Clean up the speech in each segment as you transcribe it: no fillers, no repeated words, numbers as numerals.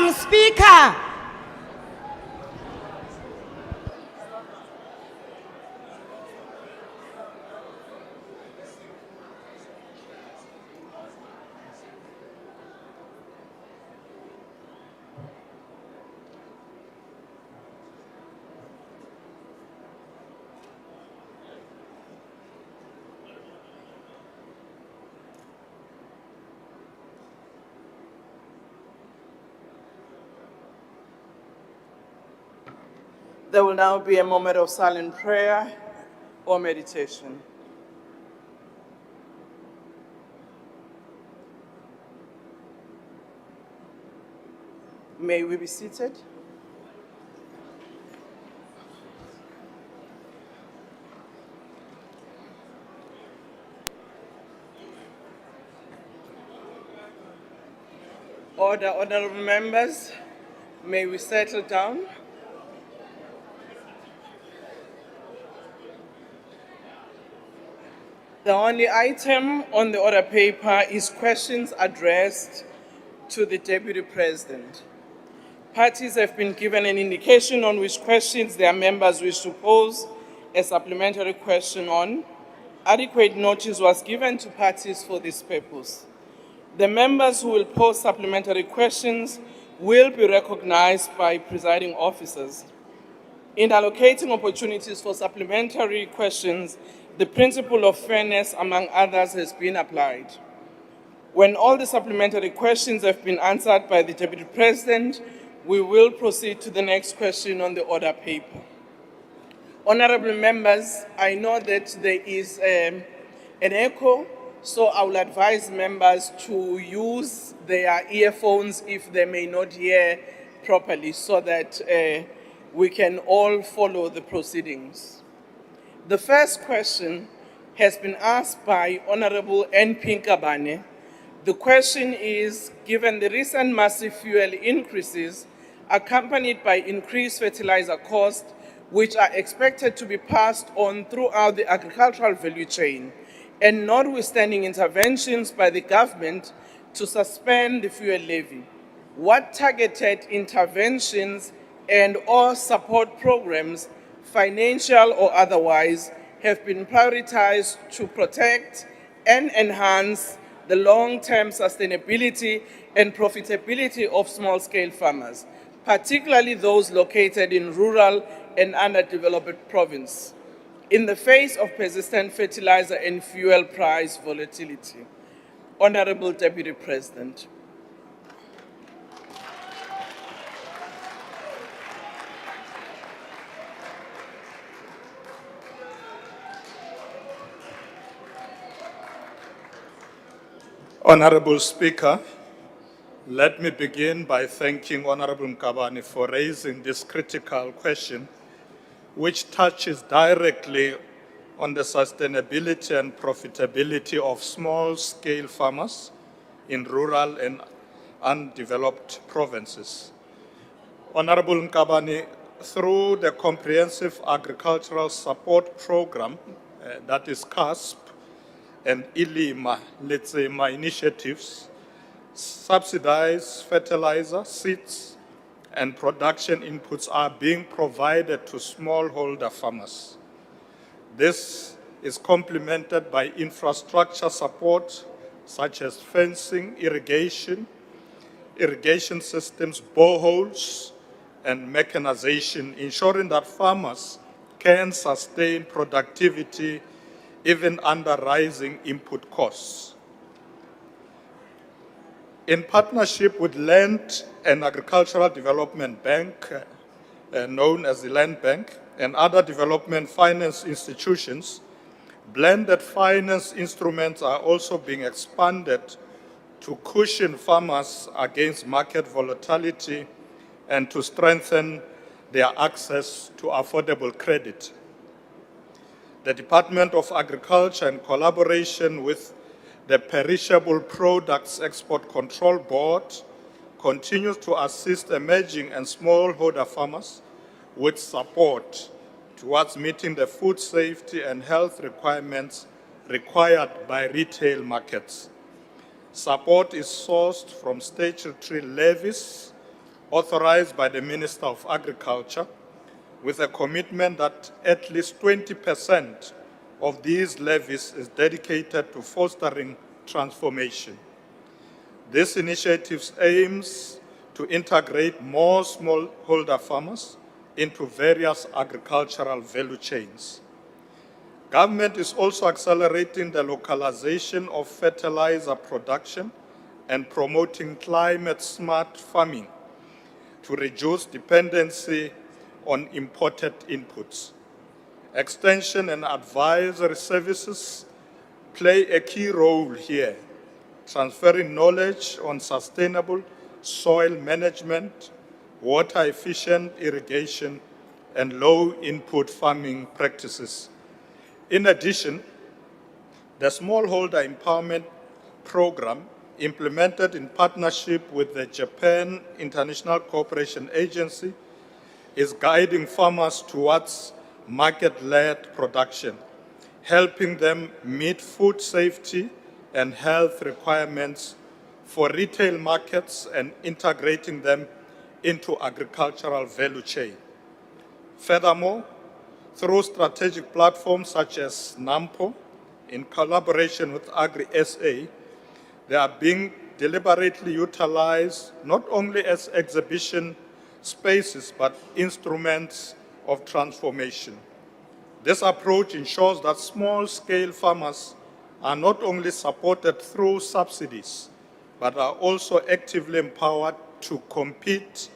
Madam Speaker, There will now be a moment of silent prayer or meditation. May we be seated? Order, honorable members, may we settle down? The only item on the order paper is questions addressed to the Deputy President. Parties have been given an indication on which questions their members wish to pose a supplementary question on. Adequate notice was given to parties for this purpose. The members who will pose supplementary questions will be recognized by presiding officers. In allocating opportunities for supplementary questions, the principle of fairness, among others, has been applied. When all the supplementary questions have been answered by the Deputy President, we will proceed to the next question on the order paper. Honorable members, I know that there is an echo, so I will advise members to use their earphones if they may not hear properly, so that we can all follow the proceedings. The first question has been asked by Honorable N.P. Nkabane. The question is, given the recent massive fuel increases accompanied by increased fertilizer costs, which are expected to be passed on throughout the agricultural value chain, and notwithstanding interventions by the government to suspend the fuel levy, what targeted interventions and/or support programs, financial or otherwise, have been prioritized to protect and enhance the long-term sustainability and profitability of small-scale farmers, particularly those located in rural and underdeveloped provinces, in the face of persistent fertilizer and fuel price volatility? Honorable Deputy President. Honorable Speaker, let me begin by thanking Honorable Nkabane for raising this critical question, which touches directly on the sustainability and profitability of small-scale farmers in rural and undeveloped provinces. Honorable Nkabane, through the Comprehensive Agricultural Support Program, that is CASP, and ILIMA, Letsema initiatives, subsidized fertilizer, seeds, and production inputs are being provided to smallholder farmers. This is complemented by infrastructure support such as fencing, irrigation systems, boreholes, and mechanization, ensuring that farmers can sustain productivity even under rising input costs. In partnership with Land and Agricultural Development Bank, known as the Land Bank, and other development finance institutions, blended finance instruments are also being expanded to cushion farmers against market volatility and to strengthen their access to affordable credit. The Department of Agriculture, in collaboration with the Perishable Products Export Control Board, continues to assist emerging and smallholder farmers with support towards meeting the food safety and health requirements required by retail markets. Support is sourced from statutory levies, authorized by the Minister of Agriculture, with a commitment that at least 20% of these levies is dedicated to fostering transformation. This initiative aims to integrate more smallholder farmers into various agricultural value chains. Government is also accelerating the localization of fertilizer production and promoting climate-smart farming to reduce dependency on imported inputs. Extension and advisory services play a key role here, transferring knowledge on sustainable soil management, water-efficient irrigation, and low-input farming practices. In addition, the Smallholder Empowerment Program, implemented in partnership with the Japan International Cooperation Agency, is guiding farmers towards market-led production, helping them meet food safety and health requirements for retail markets and integrating them into agricultural value chain. Furthermore, through strategic platforms such as NAMPO, in collaboration with Agri-SA, they are being deliberately utilized not only as exhibition spaces, but instruments of transformation. This approach ensures that small-scale farmers are not only supported through subsidies, but are also actively empowered to compete,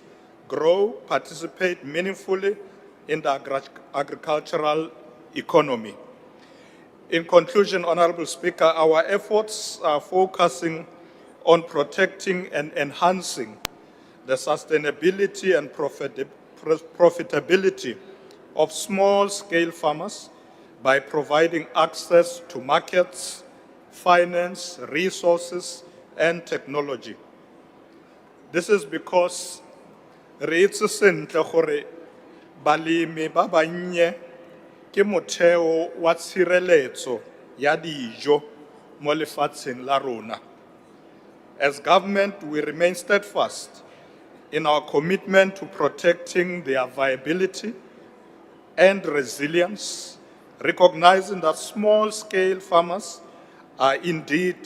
grow, participate meaningfully in the agricultural economy. In conclusion, Honorable Speaker, our efforts are focusing on protecting and enhancing the sustainability and profitability of small-scale farmers by providing access to markets, finance, resources, and technology. This is because re itse sentle gore balemi ba bannye ke motheo wa tshireletso ya dijo mo lefatsheng la rona. As government, we remain steadfast in our commitment to protecting their viability and resilience, recognizing that small-scale farmers are indeed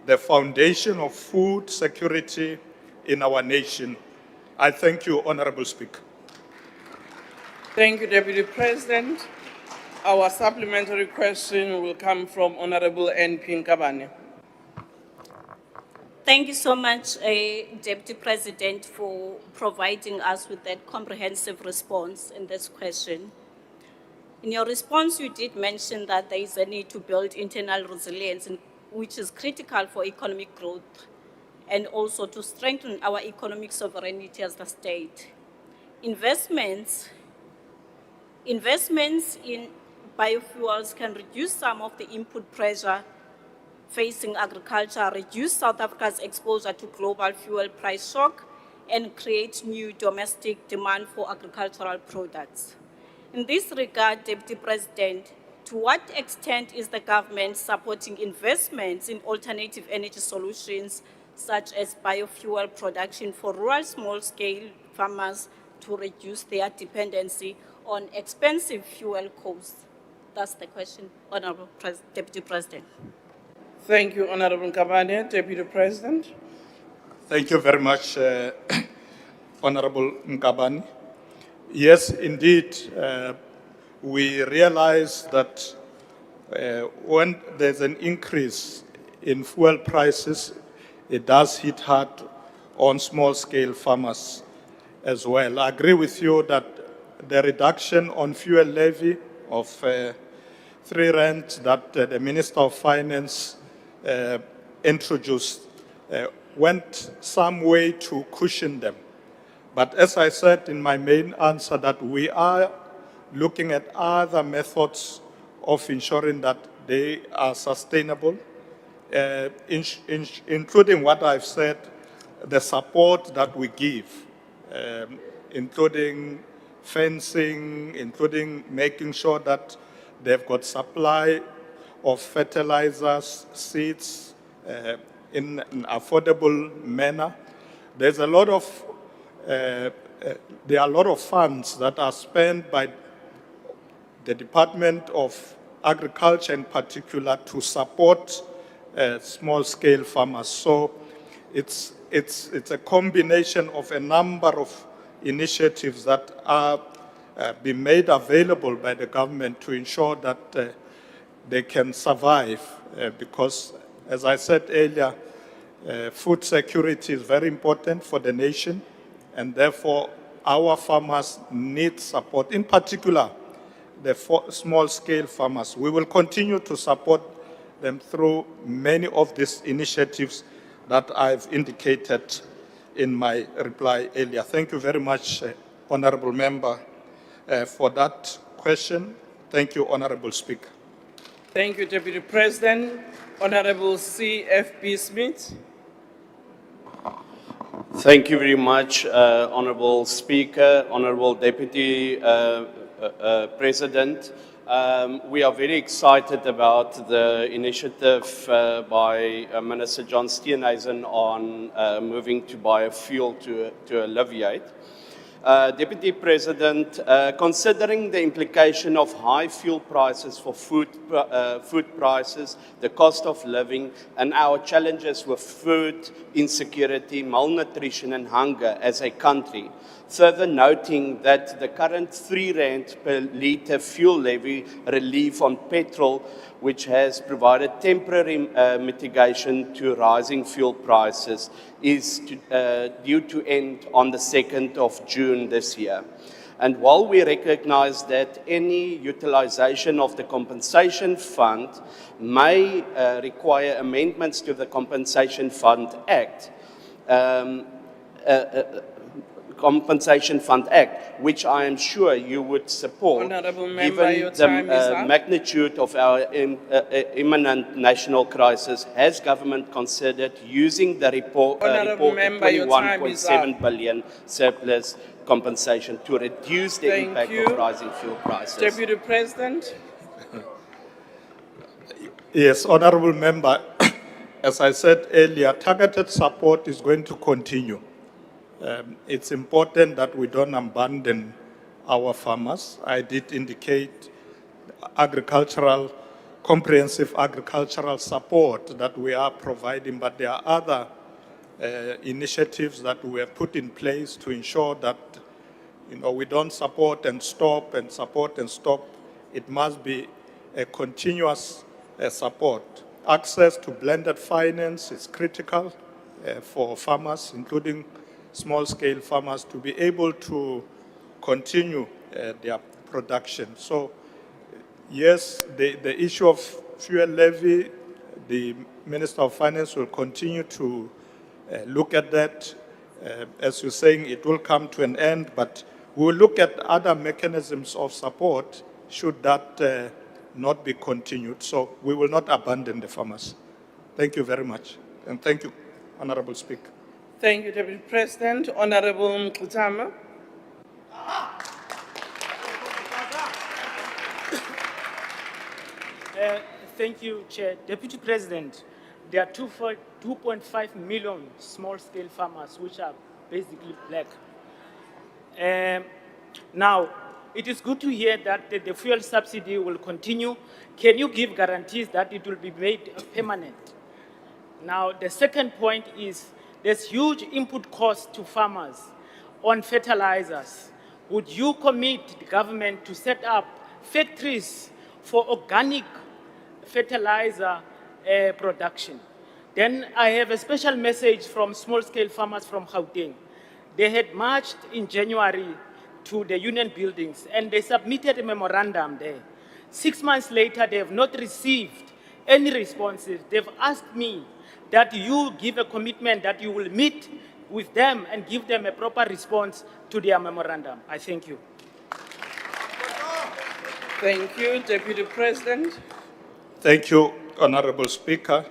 the foundation of food security in our nation. I thank you, Honorable Speaker. Thank you, Deputy President. Our supplementary question will come from Honorable N.P. Nkabane. Thank you so much, Deputy President, for providing us with that comprehensive response in this question. In your response, you did mention that there is a need to build internal resilience, which is critical for economic growth and also to strengthen our economic sovereignty as the state. Investments in biofuels can reduce some of the input pressure facing agriculture, reduce South Africa's exposure to global fuel price shock, and create new domestic demand for agricultural products. In this regard, Deputy President, to what extent is the government supporting investments in alternative energy solutions, such as biofuel production for rural small-scale farmers to reduce their dependency on expensive fuel costs? That's the question, Honorable Deputy President. Thank you, Honorable Nkabane. Deputy President. Thank you very much, Honorable Nkabane. Yes, indeed, we realize that when there's an increase in fuel prices, it does hit hard on small-scale farmers as well. I agree with you that the reduction on fuel levy of 3 rand that the Minister of Finance introduced went some way to cushion them. But as I said in my main answer, that we are looking at other methods of ensuring that they are sustainable, including what I've said, the support that we give, including fencing, including making sure that they've got supply of fertilizers, seeds in an affordable manner. There's a lot of there are a lot of funds that are spent by the Department of Agriculture in particular to support small-scale farmers. So it's a combination of a number of initiatives that are being made available by the government to ensure that they can survive because, as I said earlier, food security is very important for the nation, and therefore our farmers need support, in particular the small-scale farmers. We will continue to support them through many of these initiatives that I've indicated in my reply earlier. Thank you very much, Honorable Member, for that question. Thank you, Honorable Speaker. Thank you, Deputy President. Honorable C.F.B. Smith. Thank you very much, Honorable Speaker, Honorable Deputy President. We are very excited about the initiative by Minister John Steenhuisen on moving to biofuel to alleviate. Deputy President, considering the implication of high fuel prices for food prices, the cost of living, and our challenges with food insecurity, malnutrition, and hunger as a country, further noting that the current R3 per litre fuel levy relief on petrol, which has provided temporary mitigation to rising fuel prices, is due to end on the 2nd of June this year. And while we recognize that any utilization of the compensation fund may require amendments to the Compensation Fund Act, which I am sure you would support, Honourable Member, given your the time is up. magnitude of our imminent national crisis. Has government considered using the Honourable Member, your time is up. 21.7 billion surplus compensation to reduce the Thank impact you. of rising fuel prices? Deputy President. Yes, Honorable Member, as I said earlier, targeted support is going to continue. It's important that we don't abandon our farmers. I did indicate comprehensive agricultural support that we are providing, but there are other initiatives that we have put in place to ensure that we don't support and stop and support and stop. It must be a continuous support. Access to blended finance is critical for farmers, including small-scale farmers, to be able to continue their production. So, yes, the issue of fuel levy, the Minister of Finance will continue to look at that. As you're saying, it will come to an end, but we will look at other mechanisms of support should that not be continued. So we will not abandon the farmers. Thank you very much. And thank you, Honorable Speaker. Thank you, Deputy President. Honourable Mkutama. Thank you, Chair. Deputy President, there are 2.5 million small-scale farmers which are basically black. Now, it is good to hear that the fuel subsidy will continue. Can you give guarantees that it will be made permanent? Now, the second point is there's huge input costs to farmers on fertilizers. Would you commit the government to set up factories for organic fertilizer production? Then I have a special message from small-scale farmers from Gauteng. They had marched in January to the union buildings and they submitted a memorandum there. 6 months later, they have not received any responses. They've asked me that you give a commitment that you will meet with them and give them a proper response to their memorandum. I thank you. Thank you, Deputy President. Thank you, Honorable Speaker.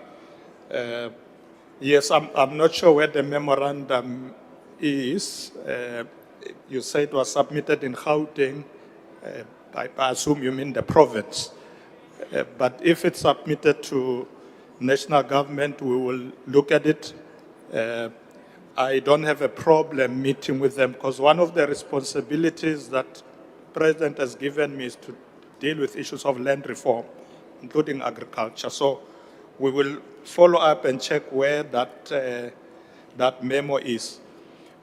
Yes, I'm not sure where the memorandum is. You said it was submitted in Gauteng. I assume you mean the province. But if it's submitted to national government, we will look at it. I don't have a problem meeting with them because one of the responsibilities that President has given me is to deal with issues of land reform, including agriculture. So we will follow up and check where that memo is.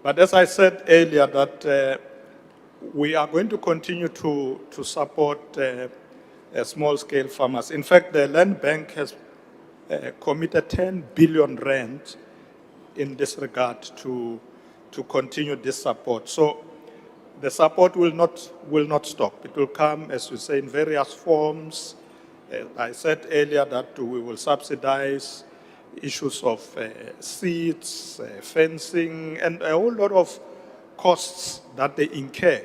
But as I said earlier, that we are going to continue to support small-scale farmers. In fact, the Land Bank has committed 10 billion rand in this regard to continue this support. So the support will not stop. It will come, as you say, in various forms. I said earlier that we will subsidize issues of seeds, fencing, and a whole lot of costs that they incur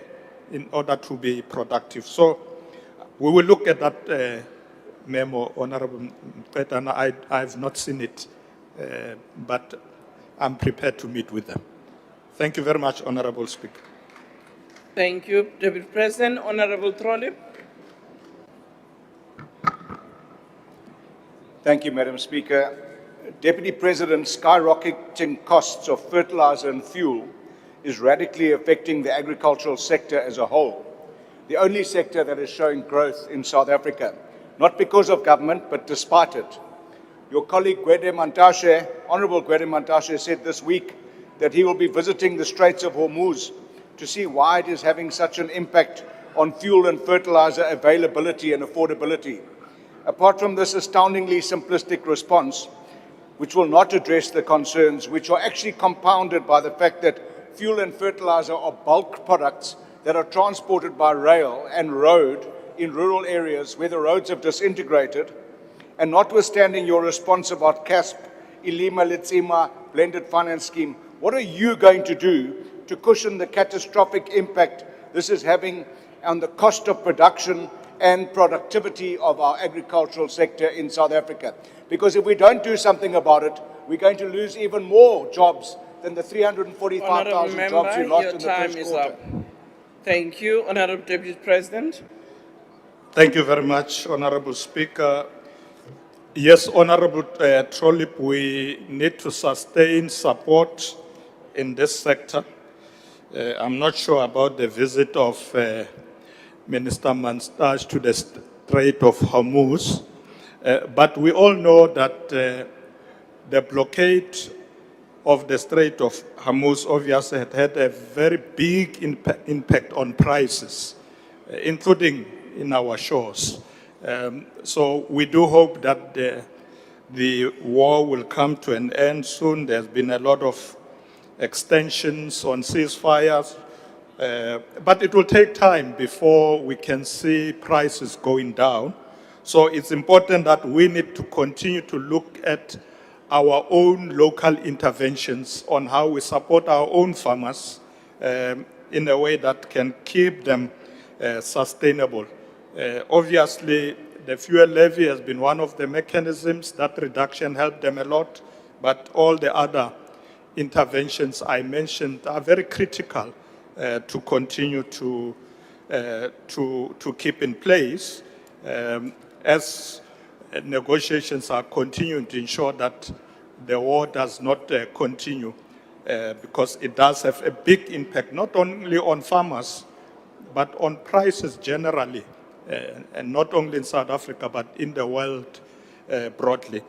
in order to be productive. So we will look at that memo, Honorable Petana. I have not seen it, but I'm prepared to meet with them. Thank you very much, Honorable Speaker. Thank you, Deputy President. Honorable Trolley. Thank you, Madam Speaker. Deputy President, skyrocketing costs of fertilizer and fuel is radically affecting the agricultural sector as a whole, the only sector that is showing growth in South Africa, not because of government, but despite it. Your colleague Gwede Mantashe, Honorable Gwede Mantashe, said this week that he will be visiting the Straits of Hormuz to see why it is having such an impact on fuel and fertilizer availability and affordability. Apart from this astoundingly simplistic response, which will not address the concerns, which are actually compounded by the fact that fuel and fertilizer are bulk products that are transported by rail and road in rural areas where the roads have disintegrated, and notwithstanding your response about CASP, Ilima Litsima, blended finance scheme, what are you going to do to cushion the catastrophic impact this is having on the cost of production and productivity of our agricultural sector in South Africa? Because if we don't do something about it, we're going to lose even more jobs than the 345,000 jobs we lost in the first quarter. Thank you, Honorable Deputy President. Thank you very much, Honorable Speaker. Yes, Honorable Trollip, we need to sustain support in this sector. I'm not sure about the visit of Minister Manstash to the Strait of Hormuz, but we all know that the blockade of the Strait of Hormuz obviously had a very big impact on prices, including in our shores. So we do hope that the war will come to an end soon. There's been a lot of extensions on ceasefires, but it will take time before we can see prices going down. So it's important that we need to continue to look at our own local interventions on how we support our own farmers in a way that can keep them sustainable. Obviously, the fuel levy has been one of the mechanisms. That reduction helped them a lot, but all the other interventions I mentioned are very critical to continue to keep in place as negotiations are continuing to ensure that the war does not continue, because it does have a big impact, not only on farmers, but on prices generally, and not only in South Africa, but in the world broadly.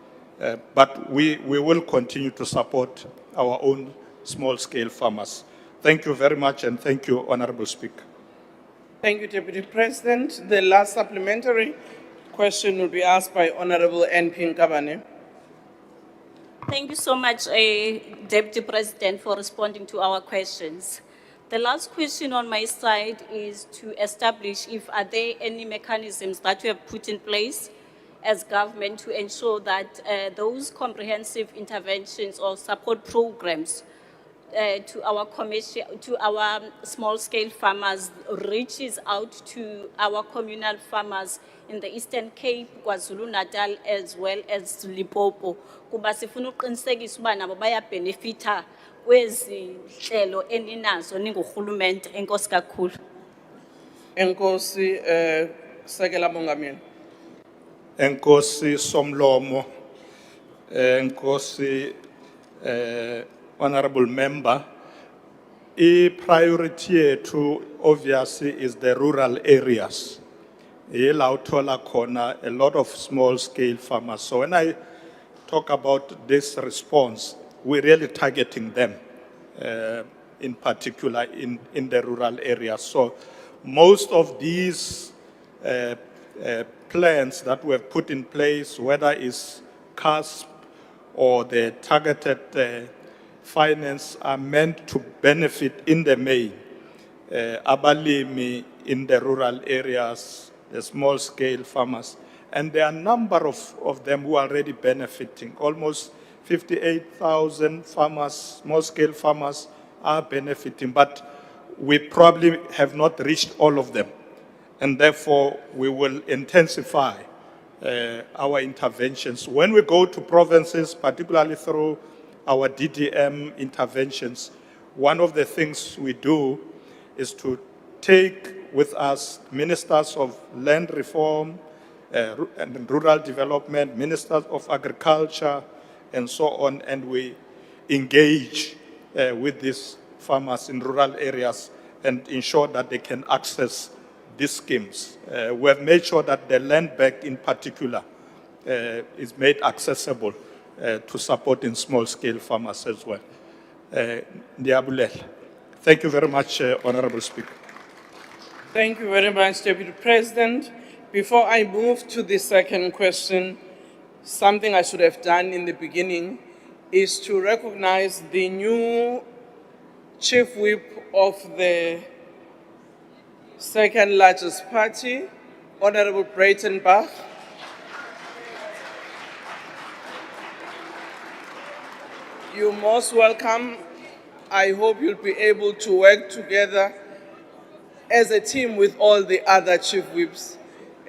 But we will continue to support our own small-scale farmers. Thank you very much, and thank you, Honorable Speaker. Thank you, Deputy President. The last supplementary question will be asked by Honorable N.P. Nkabane. Thank you so much, Deputy President, for responding to our questions. The last question on my side is to establish if are there any mechanisms that you have put in place as government to ensure that those comprehensive interventions or support programs to our small-scale farmers reaches out to our communal farmers in the Eastern Cape, KwaZulu-Natal, as well as Limpopo. Kuba sifuna uqinisekisa uba nabo bayabenefita kwezinhlelo eninazo ningurhulumente. Enkosi kakhulu. Enkosi Sekela Mongameli. Enkosi Somlomo, Enkosi honorable member, a priority to obviously is the rural areas. A lot of small scale farmers. So when I talk about this response, we're really targeting them, in particular in the rural areas. So most of these plans that we have put in place, whether it's CASP or the targeted finance, are meant to benefit in the main abalimi in the rural areas, the small scale farmers. And there are a number of them who are already benefiting. Almost 58,000 farmers, small scale farmers are benefiting, but we probably have not reached all of them. And therefore, we will intensify our interventions. When we go to provinces, particularly through our DDM interventions, one of the things we do is to take with us ministers of land reform and rural development, ministers of agriculture, and so on, and we engage with these farmers in rural areas and ensure that they can access these schemes. We have made sure that the land bank in particular is made accessible to supporting small-scale farmers as well. Ndiabulele. Thank you very much, Honorable Speaker. Thank you very much, Deputy President. Before I move to the second question, something I should have done in the beginning is to recognize the new Chief Whip of the second largest party, Honorable Breitenbach. You're most welcome. I hope you'll be able to work together as a team with all the other chief whips.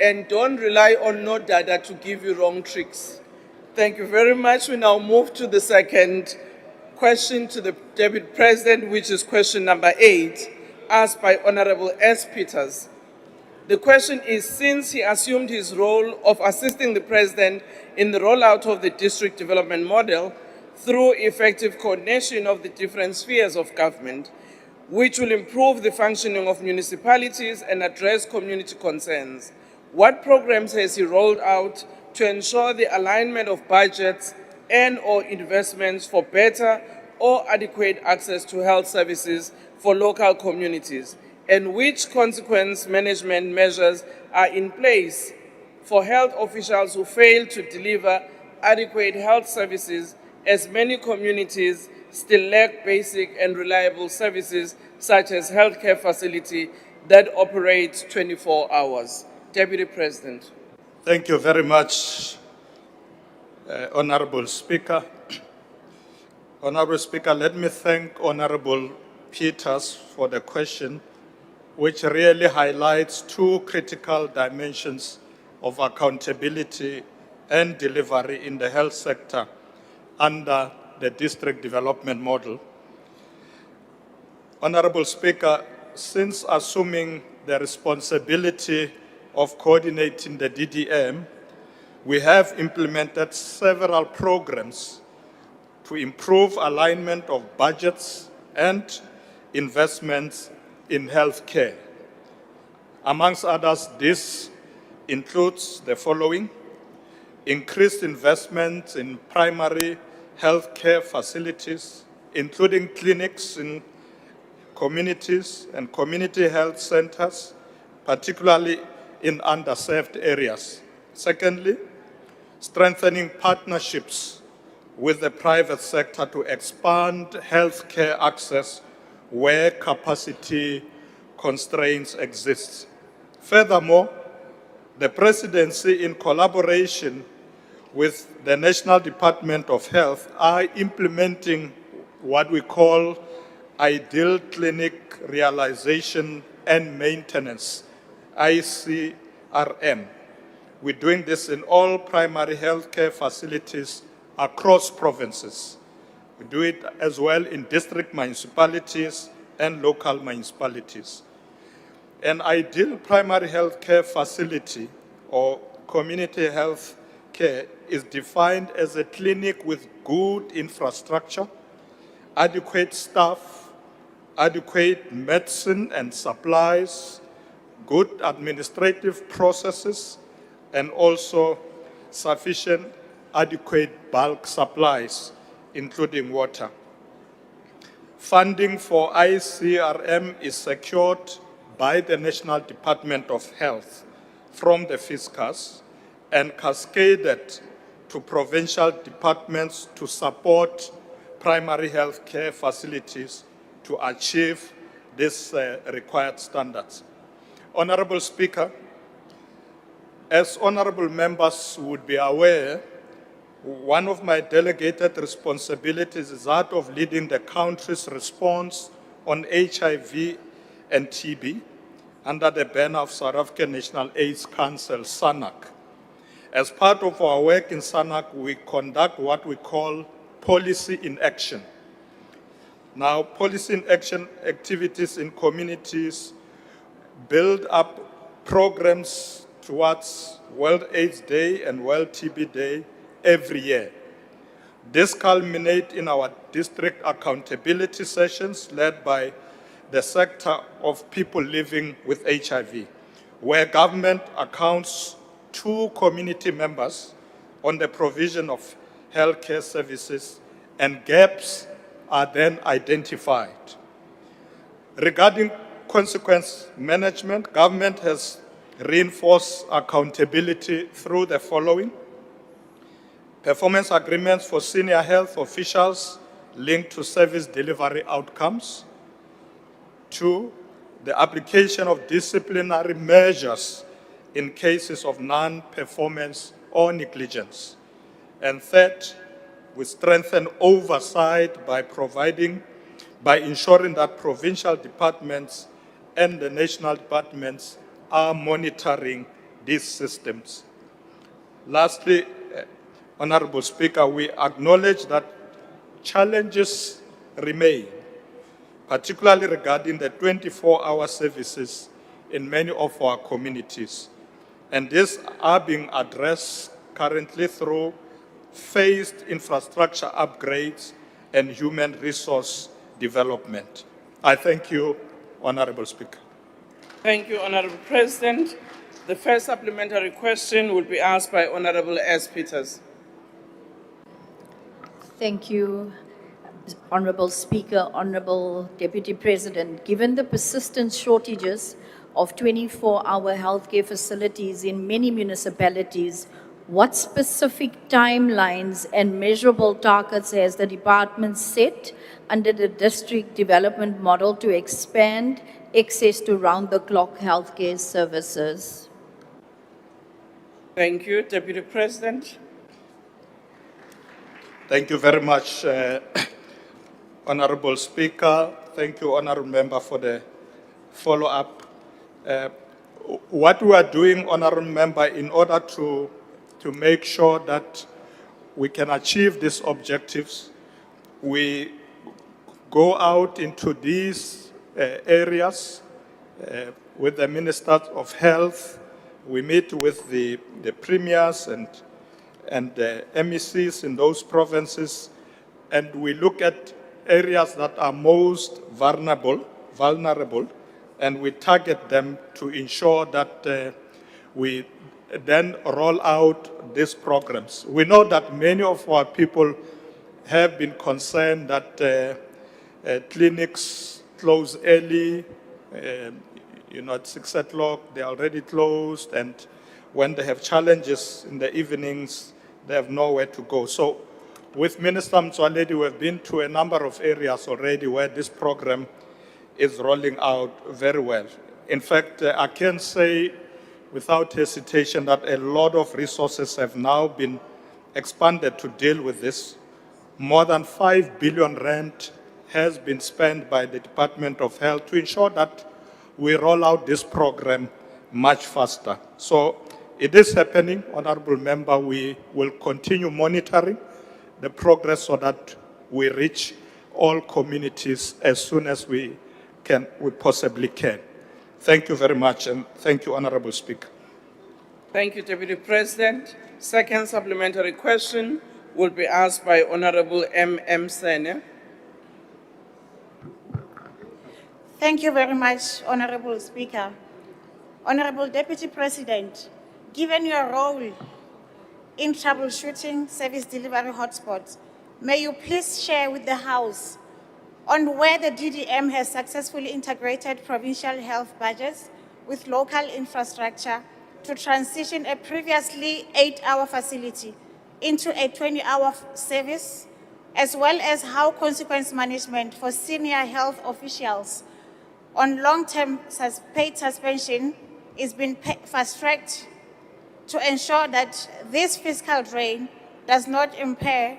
And don't rely on no data to give you wrong tricks. Thank you very much. We now move to the second question to the Deputy President, which is question number 8, asked by Honorable S. Peters. The question is, since he assumed his role of assisting the President in the rollout of the district development model through effective coordination of the different spheres of government, which will improve the functioning of municipalities and address community concerns, what programs has he rolled out to ensure the alignment of budgets and/or investments for better or adequate access to health services for local communities? And which consequence management measures are in place for health officials who fail to deliver adequate health services, as many communities still lack basic and reliable services such as healthcare facility that operate 24 hours? Deputy President. Thank you very much, Honorable Speaker. Honorable Speaker, let me thank Honorable Peters for the question, which really highlights two critical dimensions of accountability and delivery in the health sector under the district development model. Honorable Speaker, since assuming the responsibility of coordinating the DDM, we have implemented several programs to improve alignment of budgets and investments in healthcare. Amongst others, this includes the following: increased investments in primary healthcare facilities, including clinics in communities and community health centers, particularly in underserved areas. Secondly, strengthening partnerships with the private sector to expand healthcare access where capacity constraints exist. Furthermore, the Presidency, in collaboration with the National Department of Health, are implementing what we call Ideal Clinic Realization and Maintenance, ICRM. We're doing this in all primary healthcare facilities across provinces. We do it as well in district municipalities and local municipalities. An ideal primary healthcare facility or community health care is defined as a clinic with good infrastructure, adequate staff, adequate medicine and supplies, good administrative processes, and also sufficient adequate bulk supplies, including water. Funding for ICRM is secured by the National Department of Health from the fiscus and cascaded to provincial departments to support primary health care facilities to achieve these required standards. Honorable Speaker, as honorable members would be aware, one of my delegated responsibilities is that of leading the country's response on HIV and TB under the banner of South African National AIDS Council, SANAC. As part of our work in SANAC, we conduct what we call policy in action. Now, policy in action activities in communities build up programs towards World AIDS Day and World TB Day every year. This culminates in our district accountability sessions led by the sector of people living with HIV, where government accounts to community members on the provision of healthcare services and gaps are then identified. Regarding consequence management, government has reinforced accountability through the following: performance agreements for senior health officials linked to service delivery outcomes. 2, the application of disciplinary measures in cases of non-performance or negligence. And 3rd, we strengthen oversight by ensuring that provincial departments and the national departments are monitoring these systems. Lastly, Honorable Speaker, we acknowledge that challenges remain, particularly regarding the 24-hour services in many of our communities. And these are being addressed currently through phased infrastructure upgrades and human resource development. I thank you, Honorable Speaker. Thank you, Honorable President. The first supplementary question will be asked by Honorable S. Peters. Thank you, Honorable Speaker, Honorable Deputy President. Given the persistent shortages of 24-hour healthcare facilities in many municipalities, what specific timelines and measurable targets has the department set under the district development model to expand access to round-the-clock healthcare services? Thank you, Deputy President. Thank you very much, Honorable Speaker. Thank you, Honorable Member, for the follow-up. What we are doing, Honorable Member, in order to make sure that we can achieve these objectives, we go out into these areas with the Ministers of Health. We meet with the premiers and the MECs in those provinces, and we look at areas that are most vulnerable, and we target them to ensure that we then roll out these programs. We know that many of our people have been concerned that clinics close early, at 6 o'clock, they're already closed, and when they have challenges in the evenings, they have nowhere to go. So with Minister Mtswaledi, we've been to a number of areas already where this program is rolling out very well. In fact, I can say without hesitation that a lot of resources have now been expanded to deal with this. More than 5 billion rand has been spent by the Department of Health to ensure that we roll out this program much faster. So it is happening, Honorable Member. We will continue monitoring the progress so that we reach all communities as soon as we possibly can. Thank you very much, and thank you, Honorable Speaker. Thank you, Deputy President. Second supplementary question will be asked by Honorable M. Sene. Thank you very much, Honorable Speaker. Honorable Deputy President, given your role in troubleshooting service delivery hotspots, may you please share with the House on where the DDM has successfully integrated provincial health budgets with local infrastructure to transition a previously 8-hour facility into a 20-hour service, as well as how consequence management for senior health officials on long-term paid suspension is being fast-tracked to ensure that this fiscal drain does not impair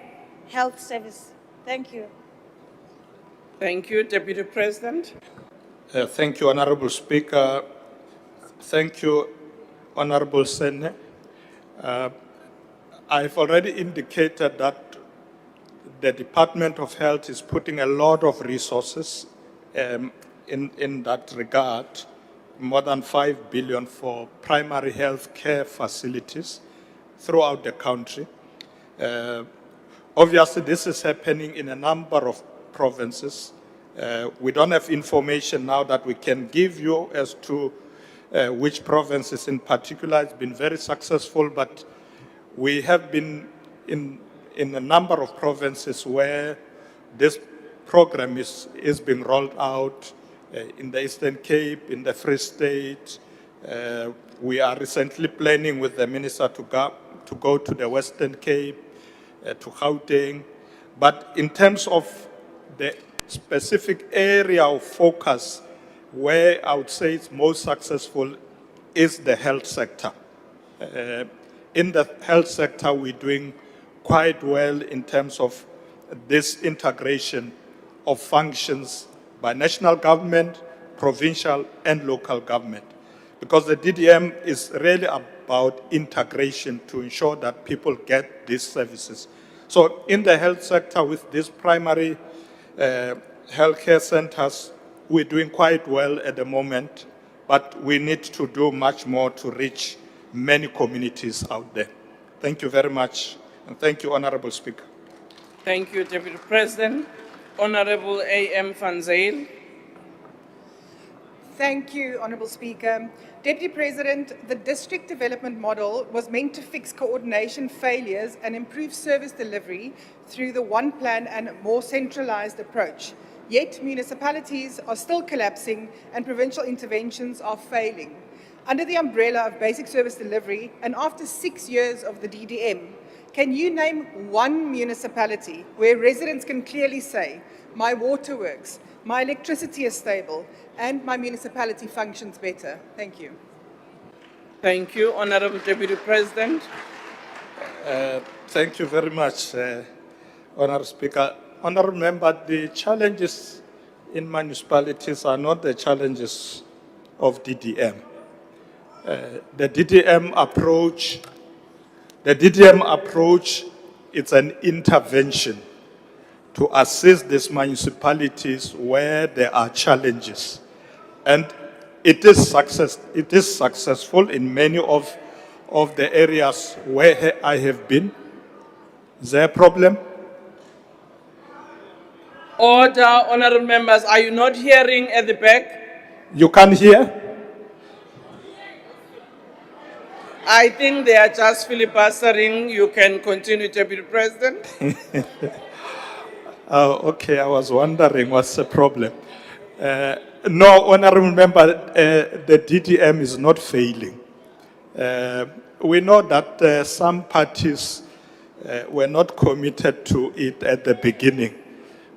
health service. Thank you. Thank you, Deputy President. Thank you, Honorable Speaker. Thank you, Honorable Sene. I've already indicated that the Department of Health is putting a lot of resources in that regard, more than 5 billion for primary health care facilities throughout the country. Obviously, this is happening in a number of provinces. We don't have information now that we can give you as to which provinces in particular has been very successful, but we have been in a number of provinces where this program is being rolled out, in the Eastern Cape, in the Free State. We are recently planning with the minister to go to the Western Cape, to Gauteng. But in terms of the specific area of focus, where I would say it's most successful is the health sector. In the health sector, we're doing quite well in terms of this integration of functions by national government, provincial, and local government. Because the DDM is really about integration to ensure that people get these services. So in the health sector, with these primary healthcare centers, we're doing quite well at the moment, but we need to do much more to reach many communities out there. Thank you very much, and thank you, Honorable Speaker. Thank you, Deputy President. Honorable A.M. Van Zyl. Thank you, Honourable Speaker. Deputy President, the district development model was meant to fix coordination failures and improve service delivery through the one plan and more centralised approach. Yet municipalities are still collapsing and provincial interventions are failing. Under the umbrella of basic service delivery and after 6 years of the DDM, can you name one municipality where residents can clearly say, my water works, my electricity is stable, and my municipality functions better? Thank you. Thank you, Honorable Deputy President. Thank you very much, Honourable Speaker. Honourable Member, the challenges in municipalities are not the challenges of DDM. The DDM approach, it's an intervention to assist these municipalities where there are challenges. And it is successful in many of the areas where I have been. Is there a problem? Order, honorable members. Are you not hearing at the back? You can't hear? I think they are just filibustering. You can continue, Deputy President. Okay, I was wondering what's the problem. No, honorable member, the DDM is not failing. We know that some parties were not committed to it at the beginning,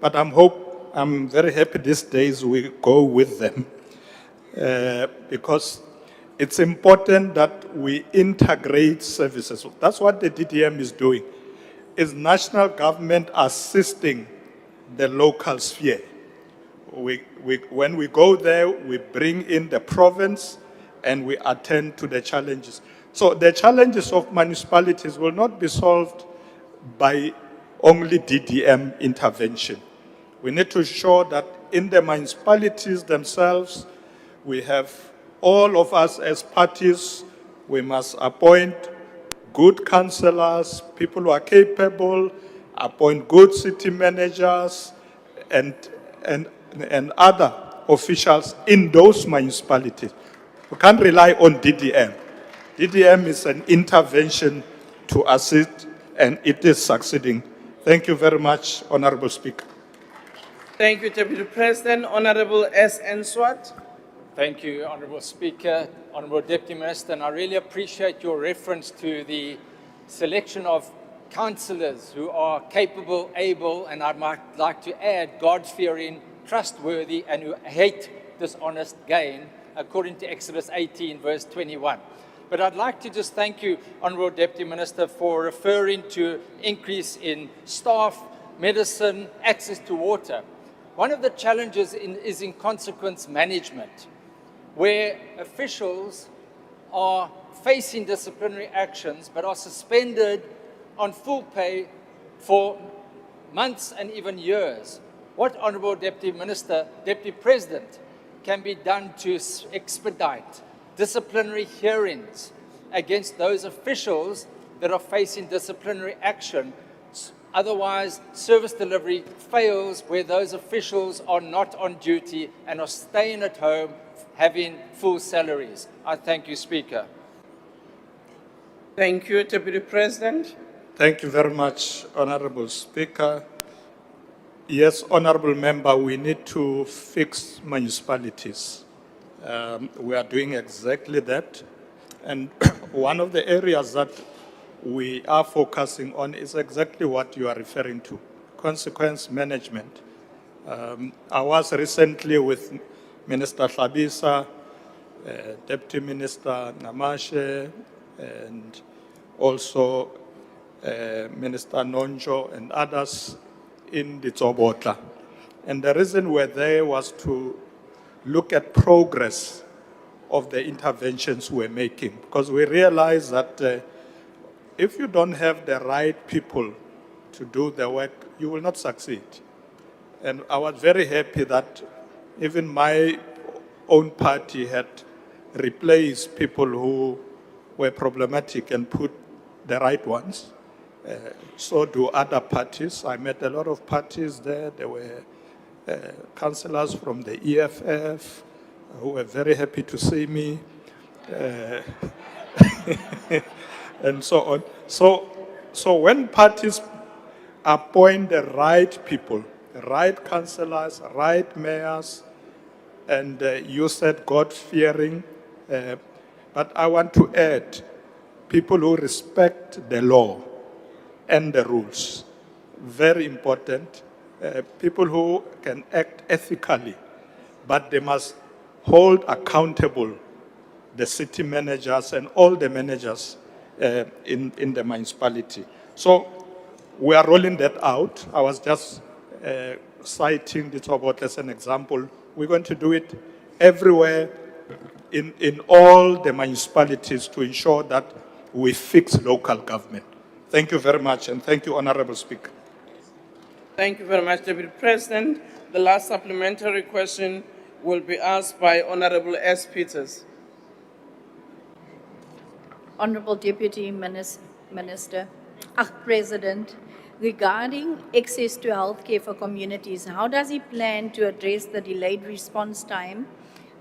but I'm very happy these days we go with them because it's important that we integrate services. That's what the DDM is doing. Is national government assisting the local sphere. When we go there, we bring in the province and we attend to the challenges. So the challenges of municipalities will not be solved by only DDM intervention. We need to ensure that in the municipalities themselves, we have all of us as parties, we must appoint good councillors, people who are capable, appoint good city managers, and other officials in those municipalities. We can't rely on DDM. DDM is an intervention to assist, and it is succeeding. Thank you very much, Honorable Speaker. Thank you, Deputy President. Honorable S. Enswat. Thank you, Honourable Speaker, Honourable Deputy Minister, and I really appreciate your reference to the selection of councillors who are capable, able, and I might like to add, God-fearing, trustworthy, and who hate dishonest gain, according to Exodus 18, verse 21. But I'd like to just thank you, Honourable Deputy Minister, for referring to increase in staff, medicine, access to water. One of the challenges is in consequence management, where officials are facing disciplinary actions but are suspended on full pay for months and even years. What, Honourable Deputy Minister, Deputy President, can be done to expedite disciplinary hearings against those officials that are facing disciplinary action? Otherwise, service delivery fails where those officials are not on duty and are staying at home having full salaries. I thank you, Speaker. Thank you, Deputy President. Thank you very much, Honorable Speaker. Yes, Honorable Member, we need to fix municipalities. We are doing exactly that. And one of the areas that we are focusing on is exactly what you are referring to, consequence management. I was recently with Minister Hlabisa, Deputy Minister Namashe, and also Minister Nonjo and others in the Tsobotla. And the reason we're there was to look at progress of the interventions we're making, because we realize that if you don't have the right people to do the work, you will not succeed. And I was very happy that even my own party had replaced people who were problematic and put the right ones. So do other parties. I met a lot of parties there. There were councillors from the EFF who were very happy to see me. And so on. So when parties appoint the right people, the right councillors, right mayors, and you said God-fearing, but I want to add people who respect the law and the rules. Very important. People who can act ethically, but they must hold accountable the city managers and all the managers in the municipality. So we are rolling that out. I was just citing the Tsobotla as an example. We're going to do it everywhere in all the municipalities to ensure that we fix local government. Thank you very much, and thank you, Honorable Speaker. Thank you very much, Deputy President. The last supplementary question will be asked by Honorable S. Peters. Honorable Deputy Minister, President, regarding access to healthcare for communities, how does he plan to address the delayed response time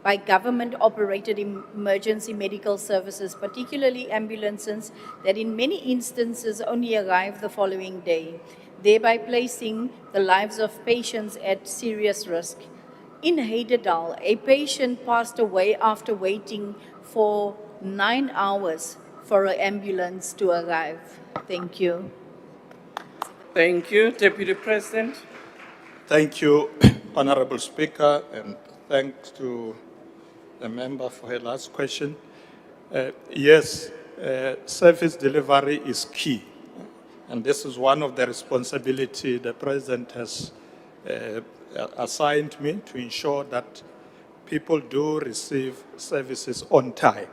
by government-operated emergency medical services, particularly ambulances, that in many instances only arrive the following day, thereby placing the lives of patients at serious risk? In Heidedal, a patient passed away after waiting for 9 hours for an ambulance to arrive. Thank you. Thank you, Deputy President. Thank you, Honorable Speaker, and thanks to the member for her last question. Yes, service delivery is key, and this is one of the responsibility the President has assigned me to ensure that people do receive services on time.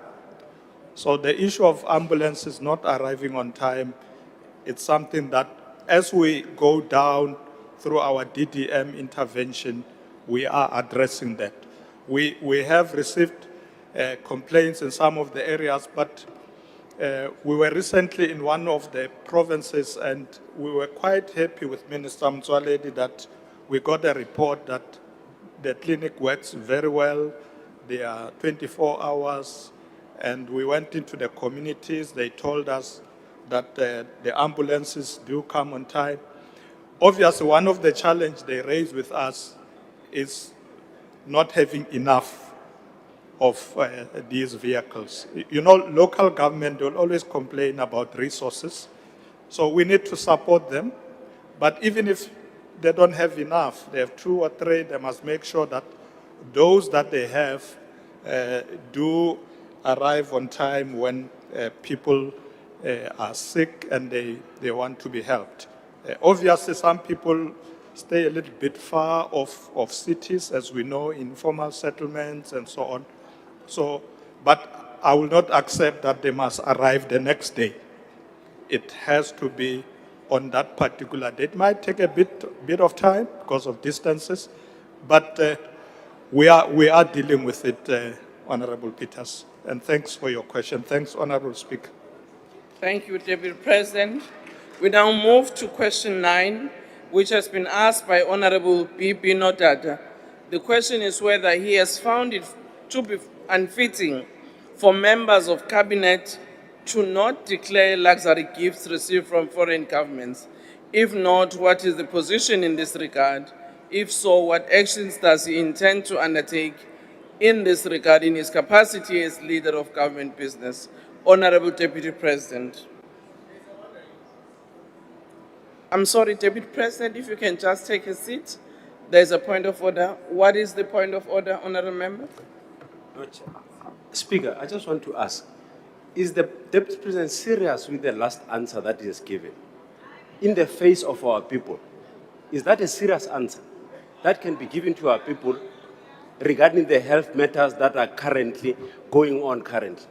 So the issue of ambulances not arriving on time, it's something that as we go down through our DDM intervention, we are addressing that. We have received complaints in some of the areas, but we were recently in one of the provinces and we were quite happy with Minister Mtswaledi that we got a report that The clinic works very well. They are 24 hours. And we went into the communities. They told us that the ambulances do come on time. Obviously, one of the challenges they raise with us is not having enough of these vehicles. You know, local government will always complain about resources, so we need to support them. But even if they don't have enough, they have 2 or 3, they must make sure that those that they have do arrive on time when people are sick and they want to be helped. Obviously, some people stay a little bit far of cities, as we know, informal settlements and so on. So, but I will not accept that they must arrive the next day. It has to be on that particular date. It might take a bit of time because of distances, but we are dealing with it, Honorable Peters. And thanks for your question. Thanks, Honorable Speaker. Thank you, Deputy President. We now move to question 9, which has been asked by Honorable B.B. Nodada. The question is whether he has found it to be unfitting for members of cabinet to not declare luxury gifts received from foreign governments. If not, what is the position in this regard? If so, what actions does he intend to undertake in this regard in his capacity as leader of government business? Honorable Deputy President. I'm sorry, Deputy President, if you can just take a seat. There's a point of order. What is the point of order, Honorable Member? Speaker, I just want to ask, is the Deputy President serious with the last answer that he has given? In the face of our people, is that a serious answer that can be given to our people regarding the health matters that are currently going on currently?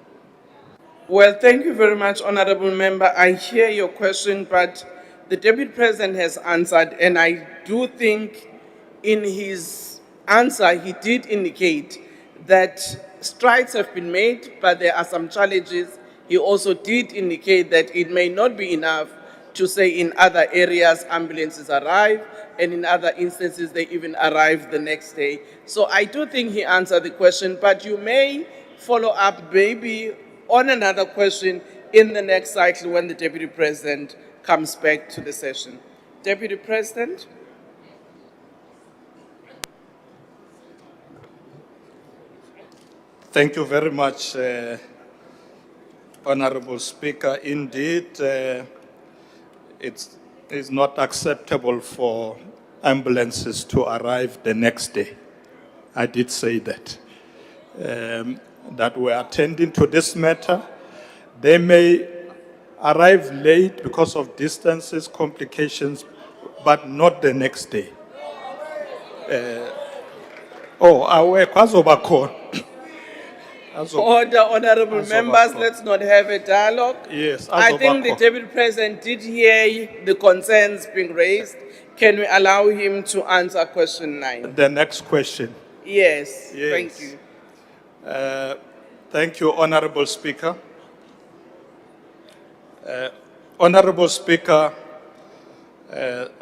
Well, thank you very much, Honorable Member. I hear your question, but the Deputy President has answered, and I do think in his answer he did indicate that strides have been made, but there are some challenges. He also did indicate that it may not be enough to say in other areas ambulances arrive, and in other instances they even arrive the next day. So I do think he answered the question, but you may follow up maybe on another question in the next cycle when the Deputy President comes back to the session. Deputy President. Thank you very much, Honorable Speaker. Indeed, it is not acceptable for ambulances to arrive the next day. I did say that. That we are attending to this matter. They may arrive late because of distances, complications, but not the next day. Order, honorable members, let's not have a dialogue. Yes, I think the Deputy President did hear the concerns being raised. Can we allow him to answer question 9? The next question. Yes, Yes. thank you. Thank you, Honorable Speaker. Honorable Speaker,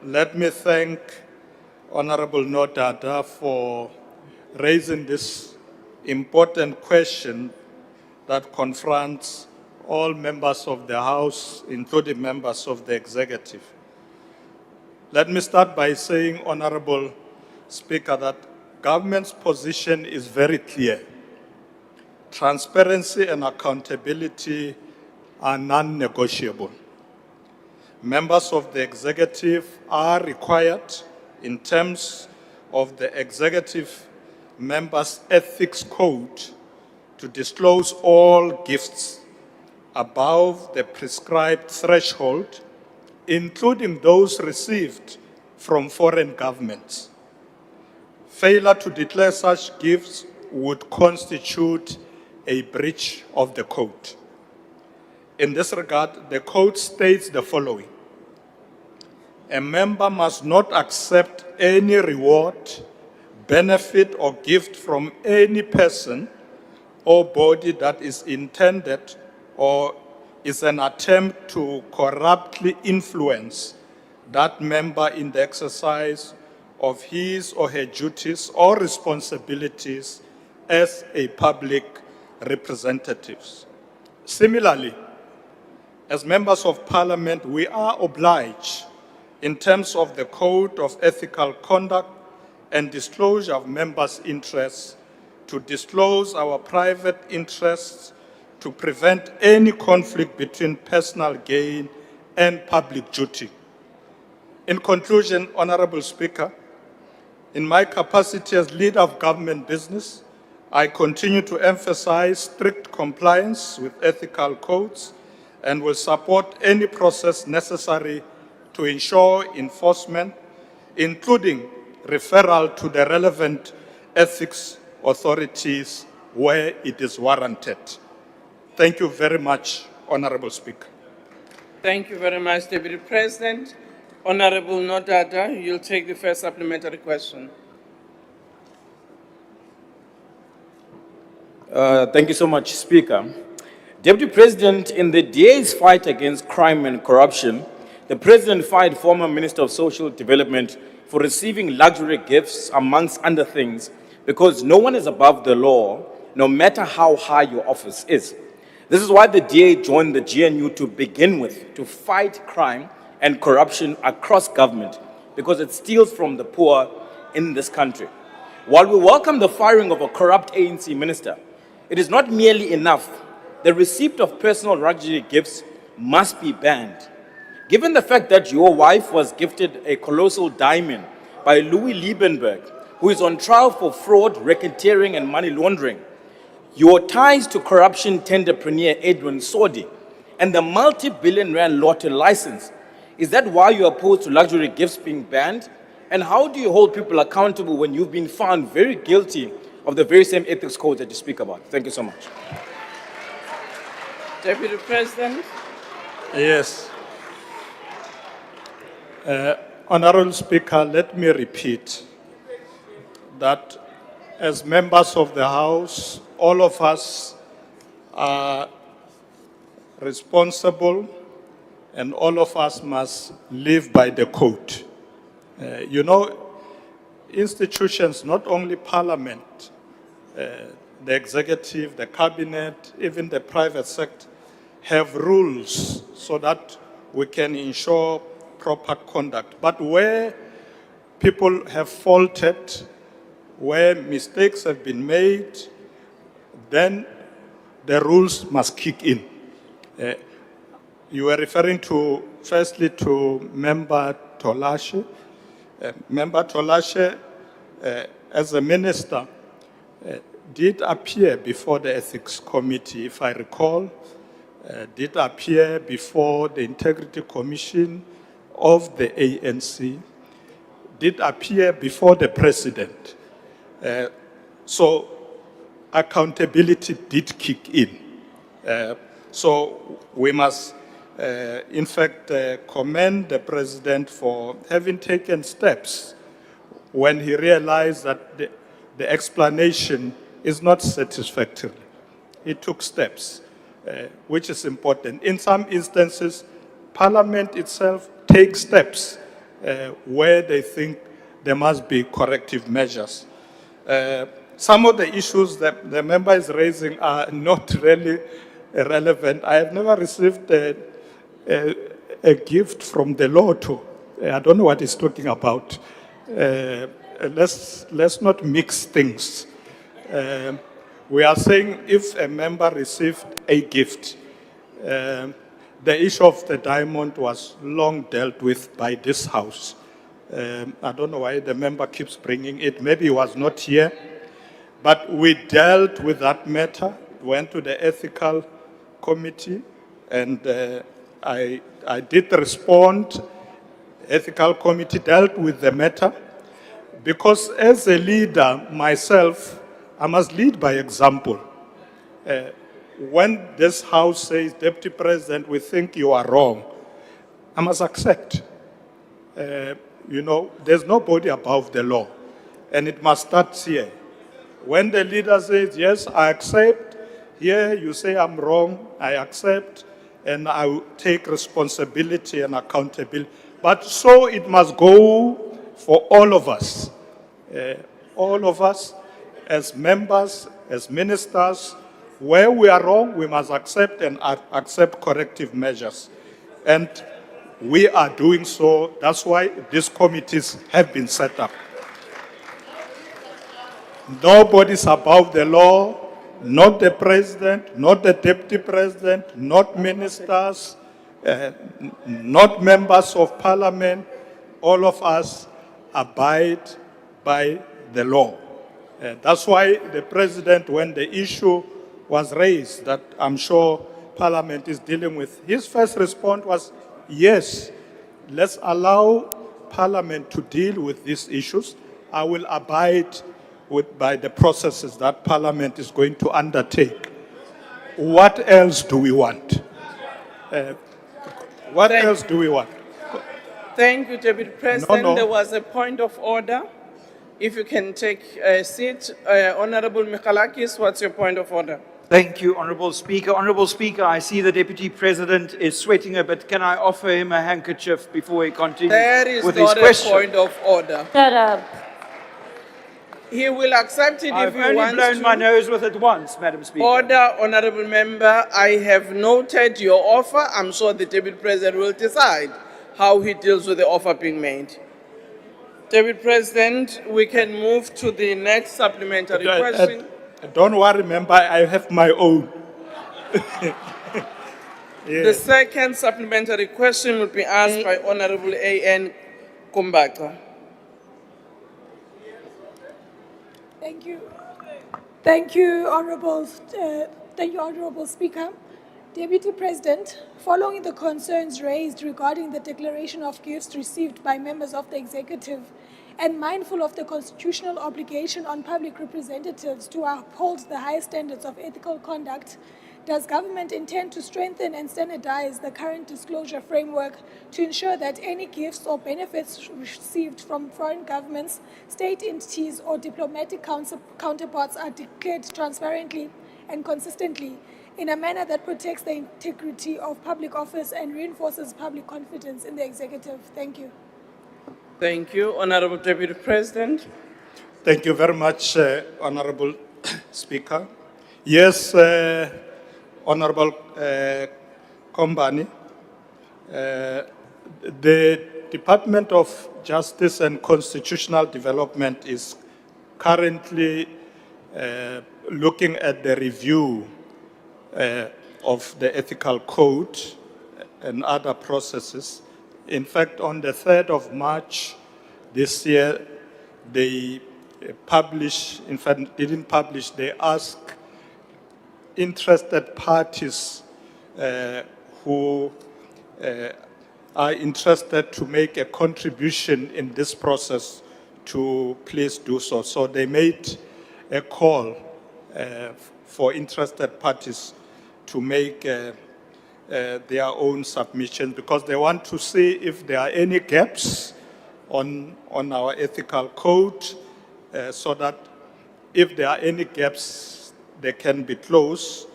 let me thank Honorable Nodada for raising this important question that confronts all members of the House, including members of the Executive. Let me start by saying, Honorable Speaker, that government's position is very clear. Transparency and accountability are non-negotiable. Members of the Executive are required, in terms of the Executive Members' Ethics Code, to disclose all gifts above the prescribed threshold, including those received from foreign governments. Failure to declare such gifts would constitute a breach of the code. In this regard, the code states the following: a member must not accept any reward, benefit, or gift from any person or body that is intended or is an attempt to corruptly influence that member in the exercise of his or her duties or responsibilities as a public representative. Similarly, as members of parliament, we are obliged in terms of the code of ethical conduct and disclosure of members' interests to disclose our private interests to prevent any conflict between personal gain and public duty. In conclusion, Honorable Speaker, in my capacity as leader of government business, I continue to emphasize strict compliance with ethical codes and will support any process necessary to ensure enforcement, including referral to the relevant ethics authorities where it is warranted. Thank you very much, Honorable Speaker. Thank you very much, Deputy President. Honorable Nodada, you'll take the first supplementary question. Thank you so much, Speaker. Deputy President, in the DA's fight against crime and corruption, the President fired former Minister of Social Development for receiving luxury gifts, amongst other things, because no one is above the law, no matter how high your office is. This is why the DA joined the GNU to begin with, to fight crime and corruption across government, because it steals from the poor in this country. While we welcome the firing of a corrupt ANC minister, it is not merely enough. The receipt of personal luxury gifts must be banned. Given the fact that your wife was gifted a colossal diamond by Louis Liebenberg, who is on trial for fraud, racketeering, and money laundering, your ties to corruption tenderpreneur Edwin Sodi, and the multi-billion rand lottery license, is that why you oppose to luxury gifts being banned? And how do you hold people accountable when you've been found very guilty of the very same ethics codes that you speak about? Thank you so much. Deputy President. Yes. Honorable Speaker, let me repeat that as members of the House, all of us are responsible and all of us must live by the code. You know, institutions, not only Parliament, the executive, the cabinet, even the private sector, have rules so that we can ensure proper conduct. But where people have faulted, where mistakes have been made, then the rules must kick in. You were referring to, firstly, to Member Tolashe. Member Tolashe, as a minister, did appear before the Ethics Committee, if I recall, did appear before the Integrity Commission of the ANC, did appear before the President. So accountability did kick in. So we must, in fact, commend the President for having taken steps when he realized that the explanation is not satisfactory. He took steps, which is important. In some instances, Parliament itself takes steps where they think there must be corrective measures. Some of the issues that the member is raising are not really relevant. I have never received a gift from the lotto. I don't know what he's talking about. Let's not mix things. We are saying if a member received a gift, the issue of the diamond was long dealt with by this House. I don't know why the member keeps bringing it. Maybe he was not here. But we dealt with that matter, went to the Ethical Committee, and I did respond. Ethical Committee dealt with the matter. Because as a leader myself, I must lead by example. When this House says, Deputy President, we think you are wrong, I must accept. You know, there's nobody above the law, and it must start here. When the leader says, yes, I accept, here you say I'm wrong, I accept, and I will take responsibility and accountability. But so it must go for all of us as members, as ministers. Where we are wrong, we must accept and accept corrective measures. And we are doing so. That's why these committees have been set up. Nobody's above the law, not the president, not the deputy president, not ministers, not members of parliament. All of us abide by the law. That's why the president, when the issue was raised that I'm sure parliament is dealing with, his first response was, yes, let's allow parliament to deal with these issues. I will abide by the processes that parliament is going to undertake. What else do we want? What else do we want? Thank you, Deputy President. No. There was a point of order. If you can take a seat. Honorable Michalakis, what's your point of order? Thank you, Honourable Speaker. Honourable Speaker, I see the Deputy President is sweating a bit. Can I offer him a handkerchief before he continues There is with his not a question? point of order. Shut up. He will accept it I've if he only wants blown to. my nose with it once, Madam Speaker. Order, Honorable Member. I have noted your offer. I'm sure the Deputy President will decide how he deals with the offer being made. Deputy President, we can move to the next supplementary question. Don't worry, member, I have my own. The second supplementary question will be asked by Honorable A.N. Kumbaka. Thank you. Thank you, Honourable Speaker. Deputy President, following the concerns raised regarding the declaration of gifts received by members of the executive and mindful of the constitutional obligation on public representatives to uphold the highest standards of ethical conduct, does government intend to strengthen and standardize the current disclosure framework to ensure that any gifts or benefits received from foreign governments, state entities, or diplomatic counterparts are declared transparently and consistently in a manner that protects the integrity of public office and reinforces public confidence in the executive? Thank you. Thank you. Honorable Deputy President. Thank you very much, Honorable Speaker. Yes, Honorable Kombani, the Department of Justice and Constitutional Development is currently looking at the review of the ethical code and other processes. In fact, on the 3rd of March this year, they published, in fact, didn't publish, they asked interested parties who are interested to make a contribution in this process to please do so. So they made a call for interested parties to make their own submission because they want to see if there are any gaps on our ethical code so that if there are any gaps, they can be closed.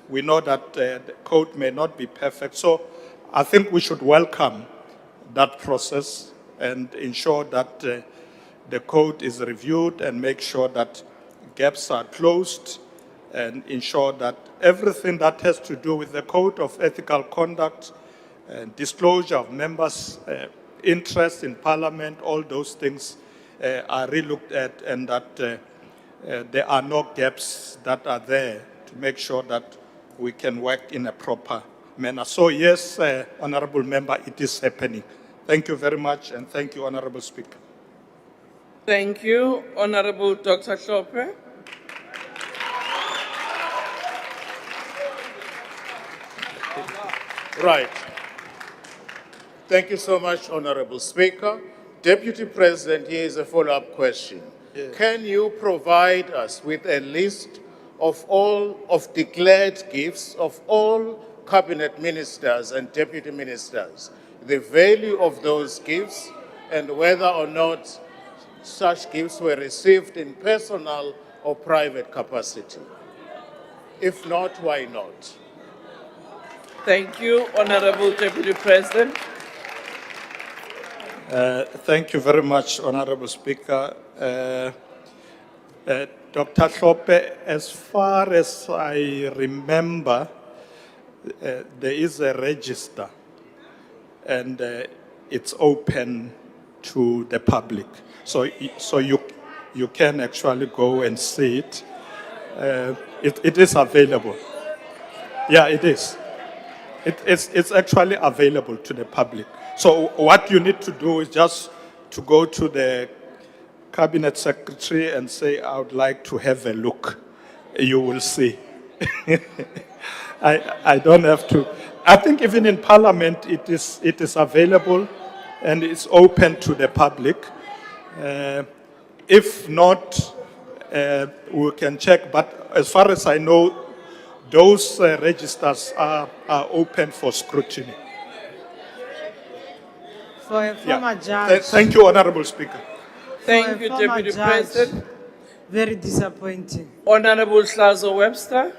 We know that the code may not be perfect. So I think we should welcome that process and ensure that the code is reviewed and make sure that gaps are closed and ensure that everything that has to do with the code of ethical conduct and disclosure of members' interest in parliament, all those things are relooked at and that there are no gaps that are there to make sure that we can work in a proper manner. So yes, Honorable Member, it is happening. Thank you very much and thank you, Honorable Speaker. Thank you. Honorable Dr. Hlophe. Right. Thank you so much, Honorable Speaker. Deputy President, here is a follow-up question. Yes. Can you provide us with a list of all of declared gifts of all cabinet ministers and deputy ministers, the value of those gifts, and whether or not such gifts were received in personal or private capacity? If not, why not? Thank you, Honorable Deputy President. Thank you very much, Honorable Speaker. Dr. Hlophe, as far as I remember, there is a register and it's open to the public. So you can actually go and see it. It is available. Yeah, it is. It's actually available to the public. So what you need to do is just to go to the Cabinet Secretary and say, I would like to have a look. You will see. I don't have to. I think even in Parliament it is available and it's open to the public. If not, we can check. But as far as I know, those registers are open for scrutiny. For a former Yeah. judge. Thank you, Honorable Speaker. Thank for a you, former Deputy judge, President. Very disappointing. Honorable Hlazo Webster.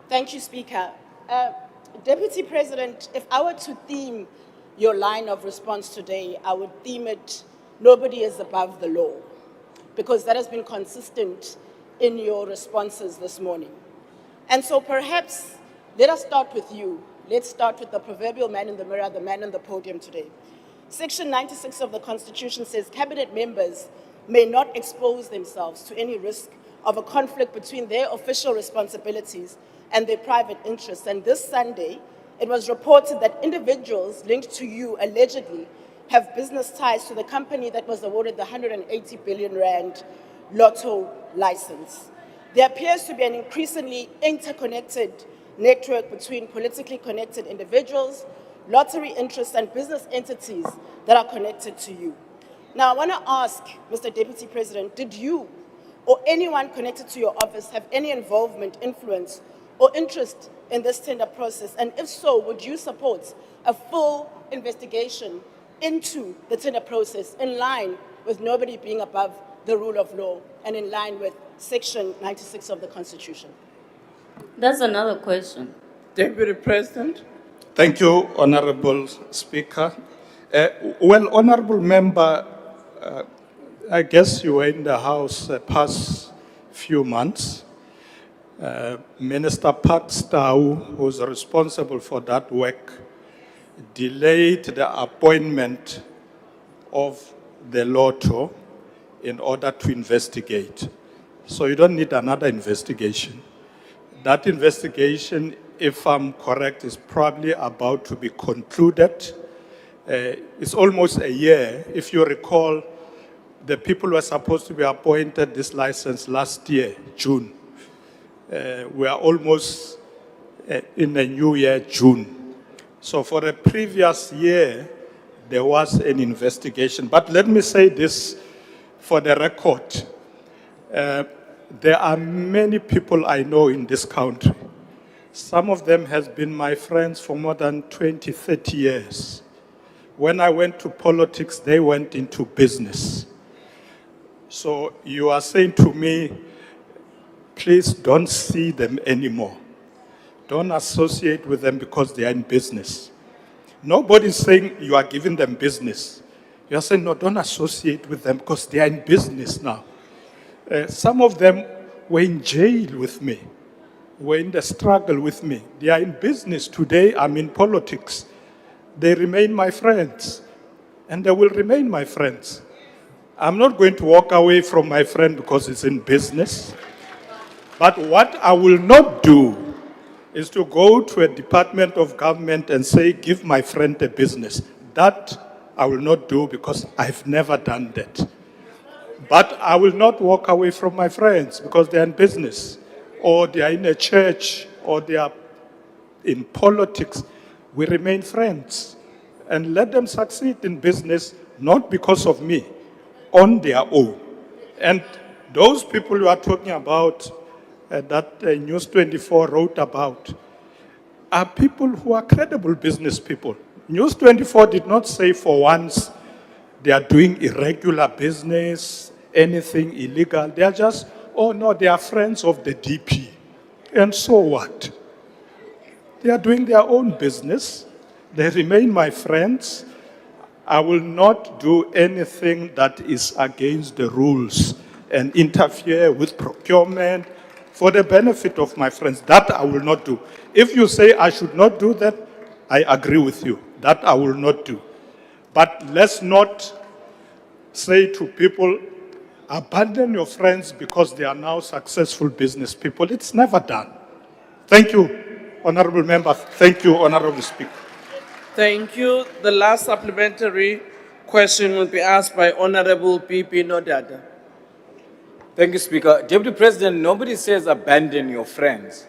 Thank you, Speaker. Deputy President, if I were to theme your line of response today, I would theme it, nobody is above the law, because that has been consistent in your responses this morning. And so perhaps let us start with you. Let's start with the proverbial man in the mirror, the man on the podium today. Section 96 of the Constitution says cabinet members may not expose themselves to any risk of a conflict between their official responsibilities and their private interests. And this Sunday, it was reported that individuals linked to you allegedly have business ties to the company that was awarded the 180 billion rand lotto license. There appears to be an increasingly interconnected network between politically connected individuals, lottery interests, and business entities that are connected to you. Now, I want to ask, Mr. Deputy President, did you or anyone connected to your office have any involvement, influence, or interest in this tender process? And if so, would you support a full investigation into the tender process in line with nobody being above the rule of law and in line with Section 96 of the Constitution? That's another question. Deputy President. Thank you, Honorable Speaker. Well, Honorable Member, I guess you were in the House the past few months. Minister Pakstau, who's responsible for that work, delayed the appointment of the lotto in order to investigate. So you don't need another investigation. That investigation, if I'm correct, is probably about to be concluded. It's almost a year. If you recall, the people were supposed to be appointed this license last year, June. We are almost in the new year, June. So for the previous year, there was an investigation. But let me say this for the record. There are many people I know in this country. Some of them has been my friends for more than 20, 30 years. When I went to politics, they went into business. So you are saying to me, please don't see them anymore. Don't associate with them because they are in business. Nobody's saying you are giving them business. You are saying, no, don't associate with them because they are in business now. Some of them were in jail with me, were in the struggle with me. They are in business today. I'm in politics. They remain my friends, and they will remain my friends. I'm not going to walk away from my friend because it's in business. But what I will not do is to go to a department of government and say, give my friend a business. That I will not do because I've never done that. But I will not walk away from my friends because they're in business, or they are in a church, or they are in politics. We remain friends. And let them succeed in business, not because of me, on their own. And those people you are talking about, that News 24 wrote about, are people who are credible business people. News 24 did not say for once they are doing irregular business, anything illegal. They are just, oh no, they are friends of the DP. And so what? They are doing their own business. They remain my friends. I will not do anything that is against the rules and interfere with procurement for the benefit of my friends. That I will not do. If you say I should not do that, I agree with you. That I will not do. But let's not say to people, abandon your friends because they are now successful business people. It's never done. Thank you, Honorable Member. Thank you, Honorable Speaker. Thank you. The last supplementary question will be asked by Honorable BP Nodada. Thank you, Speaker. Deputy President, nobody says abandon your friends.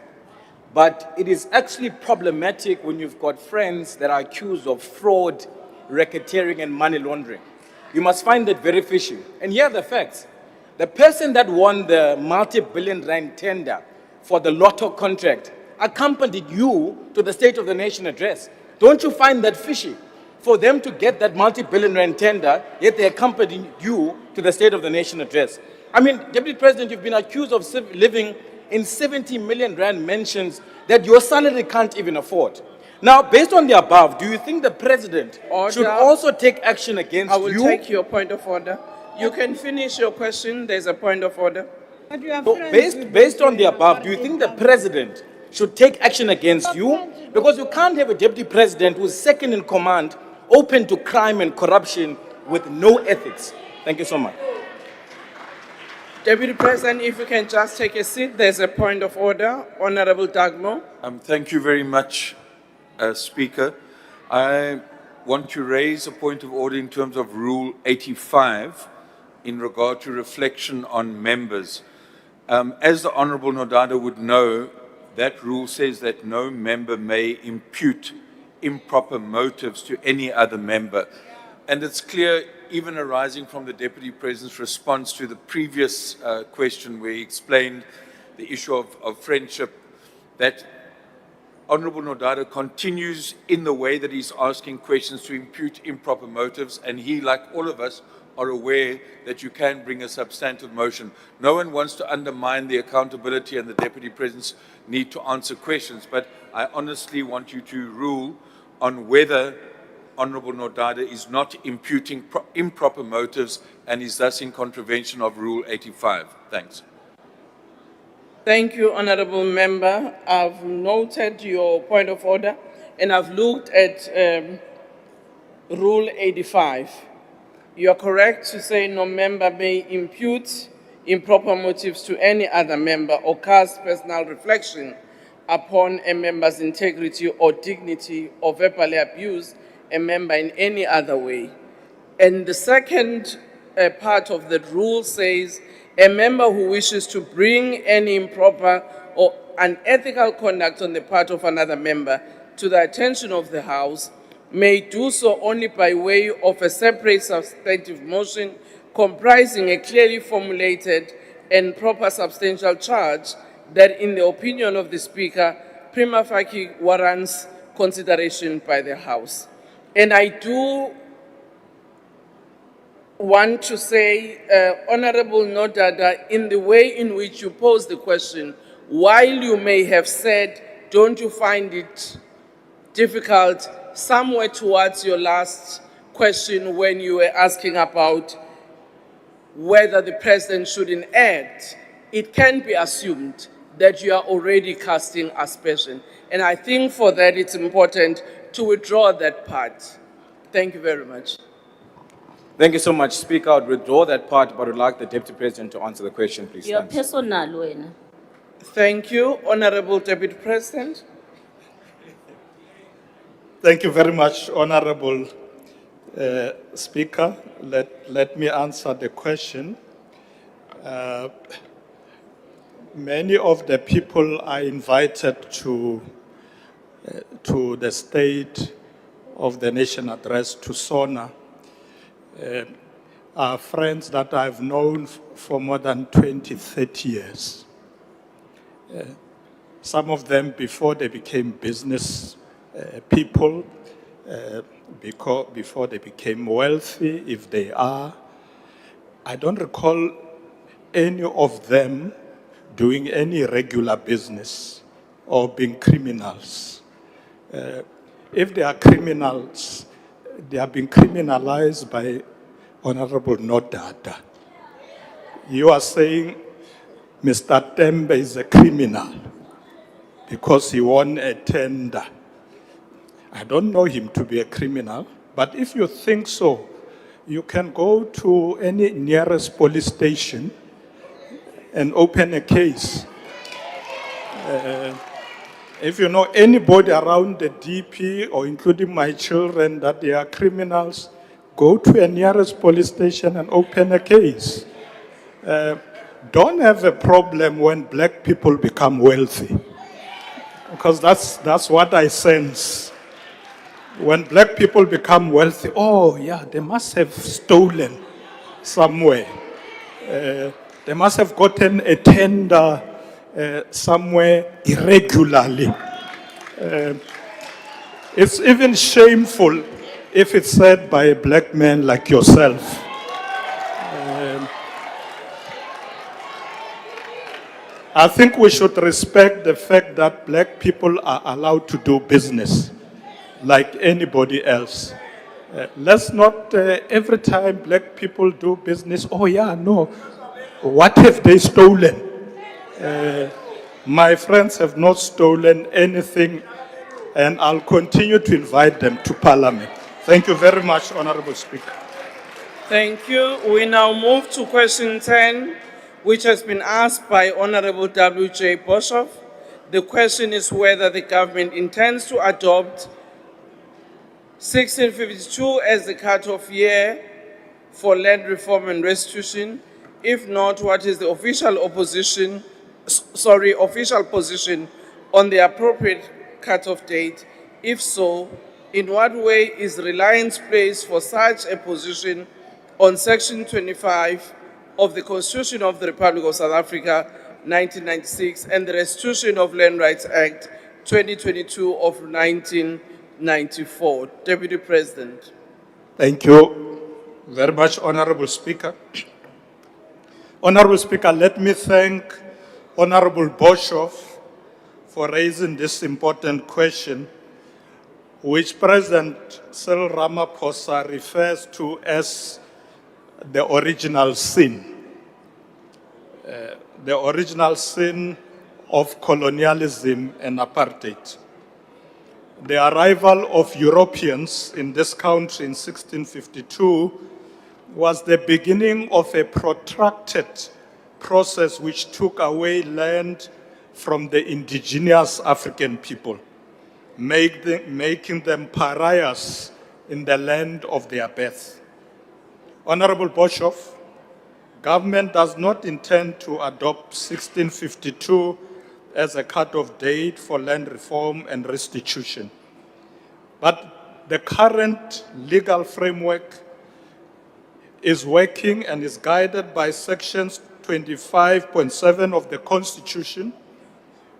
But it is actually problematic when you've got friends that are accused of fraud, racketeering, and money laundering. You must find that very fishy. And here are the facts. The person that won the multi-billion rand tender for the lotto contract accompanied you to the State of the Nation address. Don't you find that fishy? For them to get that multi-billion rand tender, yet they accompanied you to the State of the Nation address. I mean, Deputy President, you've been accused of living in 70 million rand mansions that your salary can't even afford. Now, based on the above, do you think the President should also take action against you? I will take your point of order. You can finish your question. There's a point of order. But you are So based on the above, do you think the President should take action against you? Because you can't have a Deputy President who's second in command, open to crime and corruption with no ethics. Thank you so much. Deputy President, if you can just take a seat, there's a point of order. Honorable Dagmo. Thank you very much, Speaker. I want to raise a point of order in terms of Rule 85 in regard to reflection on members. As the Honourable Nodada would know, that rule says that no member may impute improper motives to any other member. And it's clear, even arising from the Deputy President's response to the previous question where he explained the issue of friendship, that Honourable Nodada continues in the way that he's asking questions to impute improper motives, and he, like all of us, are aware that you can bring a substantive motion. No one wants to undermine the accountability and the Deputy President's need to answer questions, but I honestly want you to rule on whether Honourable Nodada is not imputing improper motives and is thus in contravention of Rule 85. Thanks. Thank you, Honourable Member. I've noted your point of order and I've looked at Rule 85. You are correct to say no member may impute improper motives to any other member or cast personal reflection upon a member's integrity or dignity or verbally abuse a member in any other way. And the second part of the rule says a member who wishes to bring any improper or unethical conduct on the part of another member to the attention of the House may do so only by way of a separate substantive motion comprising a clearly formulated and proper substantial charge that, in the opinion of the Speaker, prima facie warrants consideration by the House. And I do want to say, Honourable Nodada, in the way in which you pose the question, while you may have said, don't you find it difficult, somewhere towards your last question when you were asking about whether the President shouldn't act, it can be assumed that you are already casting aspersion. And I think for that it's important to withdraw that part. Thank you very much. Thank you so much, Speaker. I would withdraw that part, but would like the Deputy President to answer the question, please. You're Thanks. personal, wena. Thank you, Honourable Deputy President. Thank you very much, Honorable Speaker. Let me answer the question. Many of the people I invited to the State of the Nation address to SONA are friends that I've known for more than 20, 30 years. Some of them before they became business people, before they became wealthy, if they are. I don't recall any of them doing any regular business or being criminals. If they are criminals, they are being criminalized by Honorable Nodada. You are saying Mr. Tembe is a criminal because he won a tender. I don't know him to be a criminal, but if you think so, you can go to any nearest police station and open a case. If you know anybody around the DP or including my children that they are criminals, go to a nearest police station and open a case. Don't have a problem when black people become wealthy, because that's what I sense. When black people become wealthy, oh yeah, they must have stolen somewhere. They must have gotten a tender somewhere irregularly. It's even shameful if it's said by a black man like yourself. I think we should respect the fact that black people are allowed to do business like anybody else. Let's not, every time black people do business, oh yeah, no, what have they stolen? My friends have not stolen anything, and I'll continue to invite them to Parliament. Thank you very much, Honorable Speaker. Thank you. We now move to question 10, which has been asked by Honorable W.J. Boshoff. The question is whether the government intends to adopt 1652 as the cutoff year for land reform and restitution. If not, what is the official official position on the appropriate cutoff date? If so, in what way is reliance placed for such a position on Section 25 of the Constitution of the Republic of South Africa, 1996, and the Restitution of Land Rights Act, 2022 of 1994? Deputy President. Thank you very much, Honorable Speaker. Honorable Speaker, let me thank Honorable Boshoff for raising this important question, which President Cyril Ramaphosa refers to as the original sin. The original sin of colonialism and apartheid. The arrival of Europeans in this country in 1652 was the beginning of a protracted process which took away land from the indigenous African people, making them pariahs in the land of their birth. Honorable Boshoff, government does not intend to adopt 1652 as a cutoff date for land reform and restitution. But the current legal framework is working and is guided by sections 25.7 of the Constitution,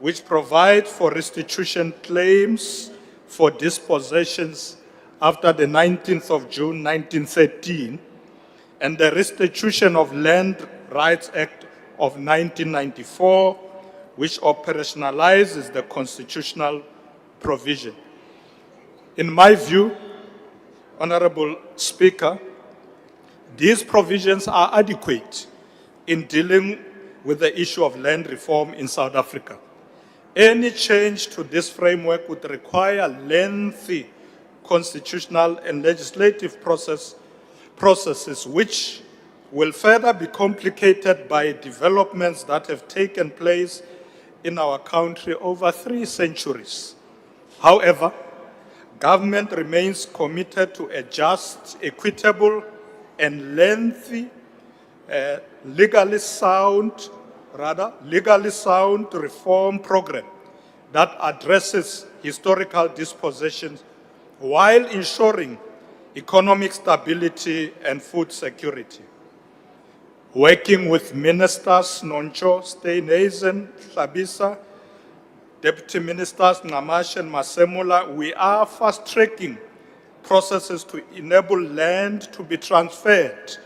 which provide for restitution claims for dispossessions after the 19th of June 1913, and the Restitution of Land Rights Act of 1994, which operationalizes the constitutional provision. In my view, Honorable Speaker, these provisions are adequate in dealing with the issue of land reform in South Africa. Any change to this framework would require lengthy constitutional and legislative processes which will further be complicated by developments that have taken place in our country over 3 centuries. However, government remains committed to a just, equitable, and lengthy, legally sound reform program that addresses historical dispossessions while ensuring economic stability and food security. Working with Ministers Noncho, Steenhuisen, Hlabisa, Deputy Ministers Ngamash and Masemula, we are fast-tracking processes to enable land to be transferred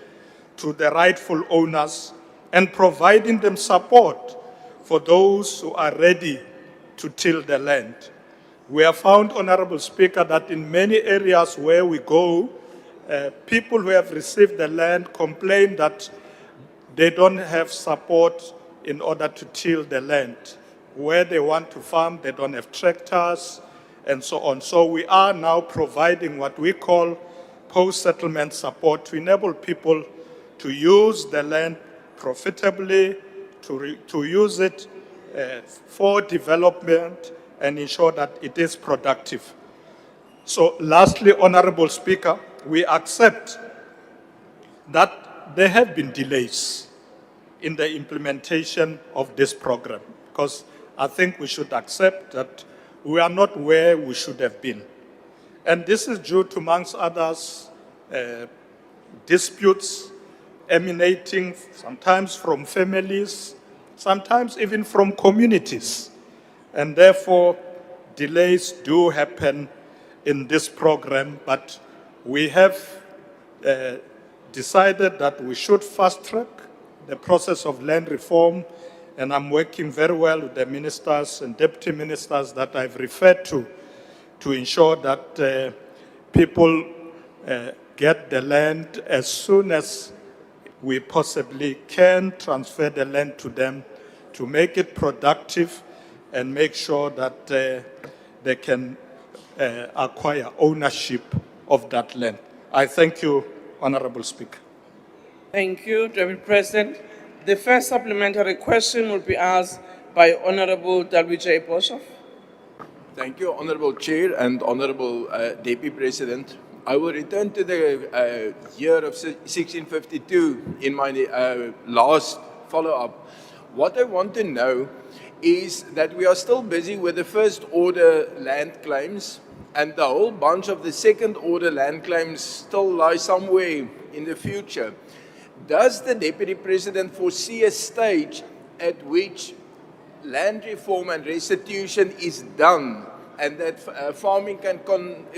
to the rightful owners and providing them support for those who are ready to till the land. We have found, Honorable Speaker, that in many areas where we go, people who have received the land complain that they don't have support in order to till the land. Where they want to farm, they don't have tractors, and so on. So we are now providing what we call post-settlement support to enable people to use the land profitably, to use it for development and ensure that it is productive. So lastly, Honorable Speaker, we accept that there have been delays in the implementation of this program, because I think we should accept that we are not where we should have been. And this is due to, amongst others, disputes emanating sometimes from families, sometimes even from communities. And therefore, delays do happen in this program, but we have decided that we should fast-track the process of land reform, and I'm working very well with the ministers and deputy ministers that I've referred to ensure that people get the land as soon as we possibly can, transfer the land to them to make it productive and make sure that they can acquire ownership of that land. I thank you, Honorable Speaker. Thank you, Deputy President. The first supplementary question will be asked by Honorable W.J. Boshoff. Thank you, Honorable Chair and Honorable Deputy President. I will return to the year of 1652 in my last follow-up. What I want to know is that we are still busy with the first order land claims, and the whole bunch of the second order land claims still lie somewhere in the future. Does the Deputy President foresee a stage at which land reform and restitution is done and that farming can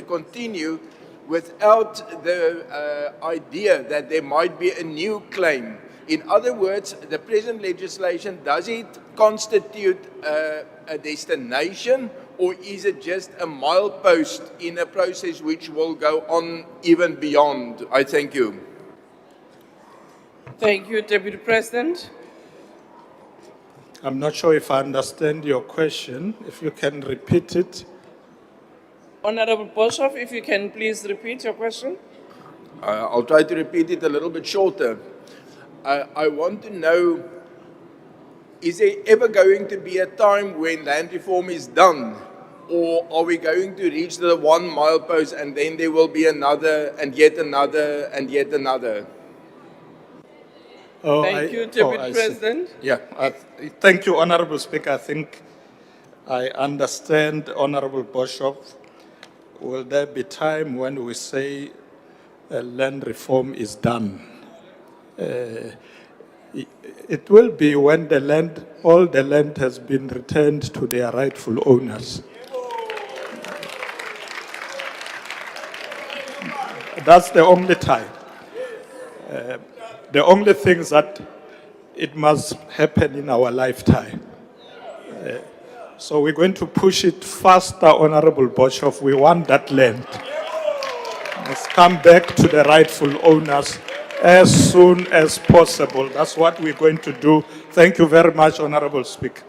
continue without the idea that there might be a new claim? In other words, the present legislation, does it constitute a destination, or is it just a milepost in a process which will go on even beyond? I thank you. Thank you, Deputy President. I'm not sure if I understand your question. If you can repeat it. Honorable Boshoff, if you can please repeat your question. I'll try to repeat it a little bit shorter. I want to know, is there ever going to be a time when land reform is done? Or are we going to reach the one milepost and then there will be another and yet another and yet another? Thank you, Deputy President. Yeah, thank you, Honorable Speaker. I think I understand, Honorable Boshoff. Will there be time when we say land reform is done? It will be when the land, all the land has been returned to their rightful owners. That's the only time. The only thing is that it must happen in our lifetime. So we're going to push it faster, Honorable Boshoff. We want that land. Let's come back to the rightful owners as soon as possible. That's what we're going to do. Thank you very much, Honorable Speaker.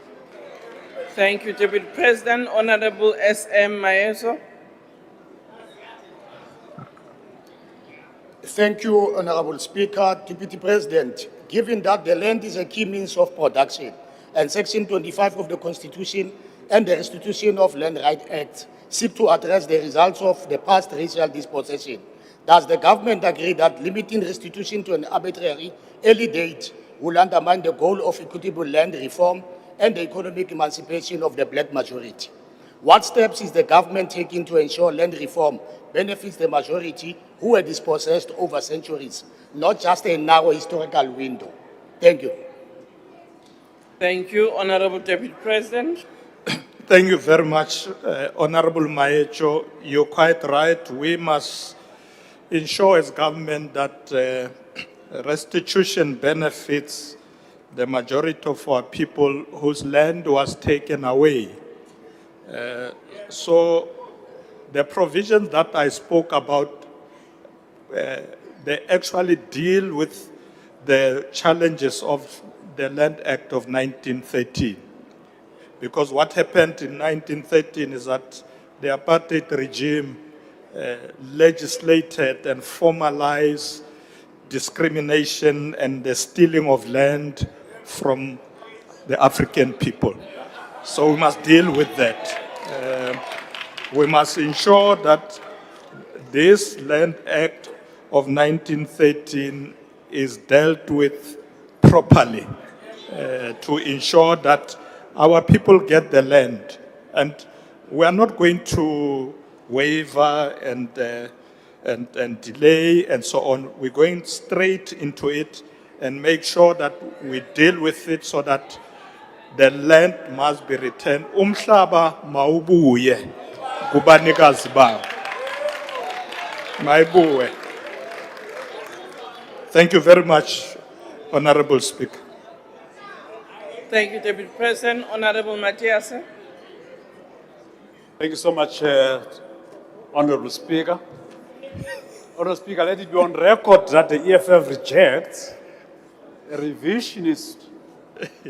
Thank you, Deputy President. Honorable S.M. Maeso. Thank you, Honorable Speaker. Deputy President, given that the land is a key means of production, and Section 25 of the Constitution and the Restitution of Land Right Act seek to address the results of the past racial dispossession, does the government agree that limiting restitution to an arbitrary early date will undermine the goal of equitable land reform and the economic emancipation of the black majority? What steps is the government taking to ensure land reform benefits the majority who were dispossessed over centuries, not just a narrow historical window? Thank you. Thank you, Honorable Deputy President. Thank you very much, Honorable Maecho. You're quite right. We must ensure as government that restitution benefits the majority of our people whose land was taken away So the provisions that I spoke about, they actually deal with the challenges of the Land Act of 1913. Because what happened in 1913 is that the apartheid regime legislated and formalized discrimination and the stealing of land from the African people. So we must deal with that. We must ensure that this Land Act of 1913 is dealt with properly to ensure that our people get the land. And we are not going to waver and delay and so on. We're going straight into it and make sure that we deal with it so that the land must be returned. Umhlaba mawubuye kubanikazi bawo. Mayibuye. Thank you very much, Honorable Speaker. Thank you, Deputy President. Honorable Matthias. Thank you so much, Honorable Speaker. Honorable Speaker, let it be on record that the EFF rejects a revisionist,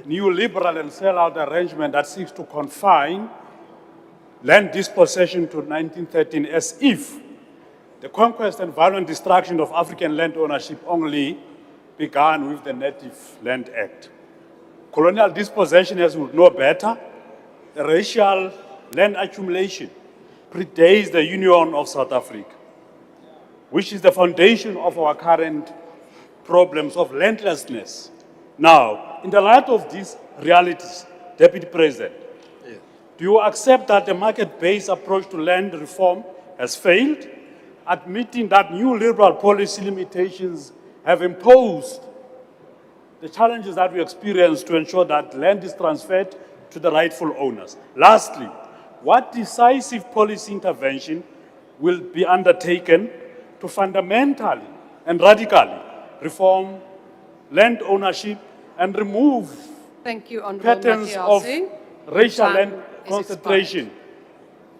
new liberal and sellout arrangement that seeks to confine land dispossession to 1913 as if the conquest and violent destruction of African land ownership only began with the Native Land Act. Colonial dispossession, as we would know better, the racial land accumulation predates the Union of South Africa, which is the foundation of our current problems of landlessness. Now, in the light of these realities, Deputy President, do you accept that the market-based approach to land reform has failed, admitting that new liberal policy limitations have imposed the challenges that we experience to ensure that land is transferred to the rightful owners? Lastly, what decisive policy intervention will be undertaken to fundamentally and radically reform land ownership and remove Thank you, Honourable patterns of Matiase. racial Time land is concentration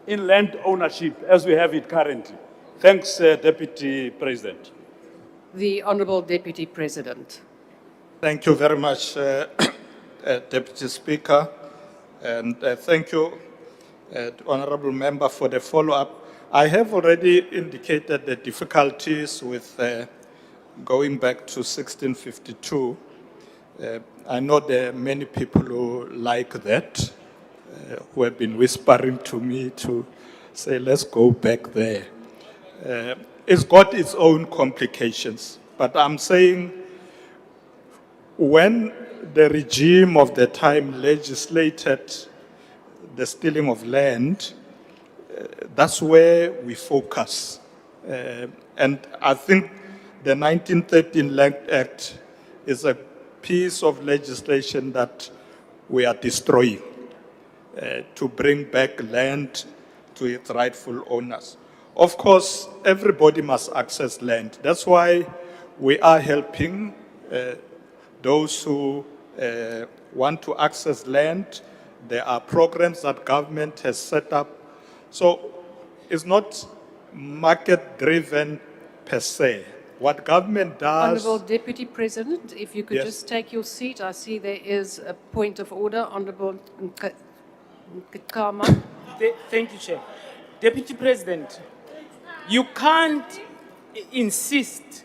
in land ownership as we have it currently? Thanks, Deputy President. The Honourable Deputy President. Thank you very much, Deputy Speaker. And thank you, Honorable Member, for the follow-up. I have already indicated the difficulties with going back to 1652. I know there are many people who like that, who have been whispering to me to say, let's go back there. It's got its own complications, but I'm saying when the regime of the time legislated the stealing of land, that's where we focus. And I think the 1913 Land Act is a piece of legislation that we are destroying to bring back land to its rightful owners. Of course, everybody must access land. That's why we are helping those who want to access land. There are programs that government has set up. So it's not market-driven per se. What government does... Honourable Deputy President, if you could Yes. just take your seat. I see there is a point of order. Honourable Nkama. Thank you, Chair. Deputy President, you can't insist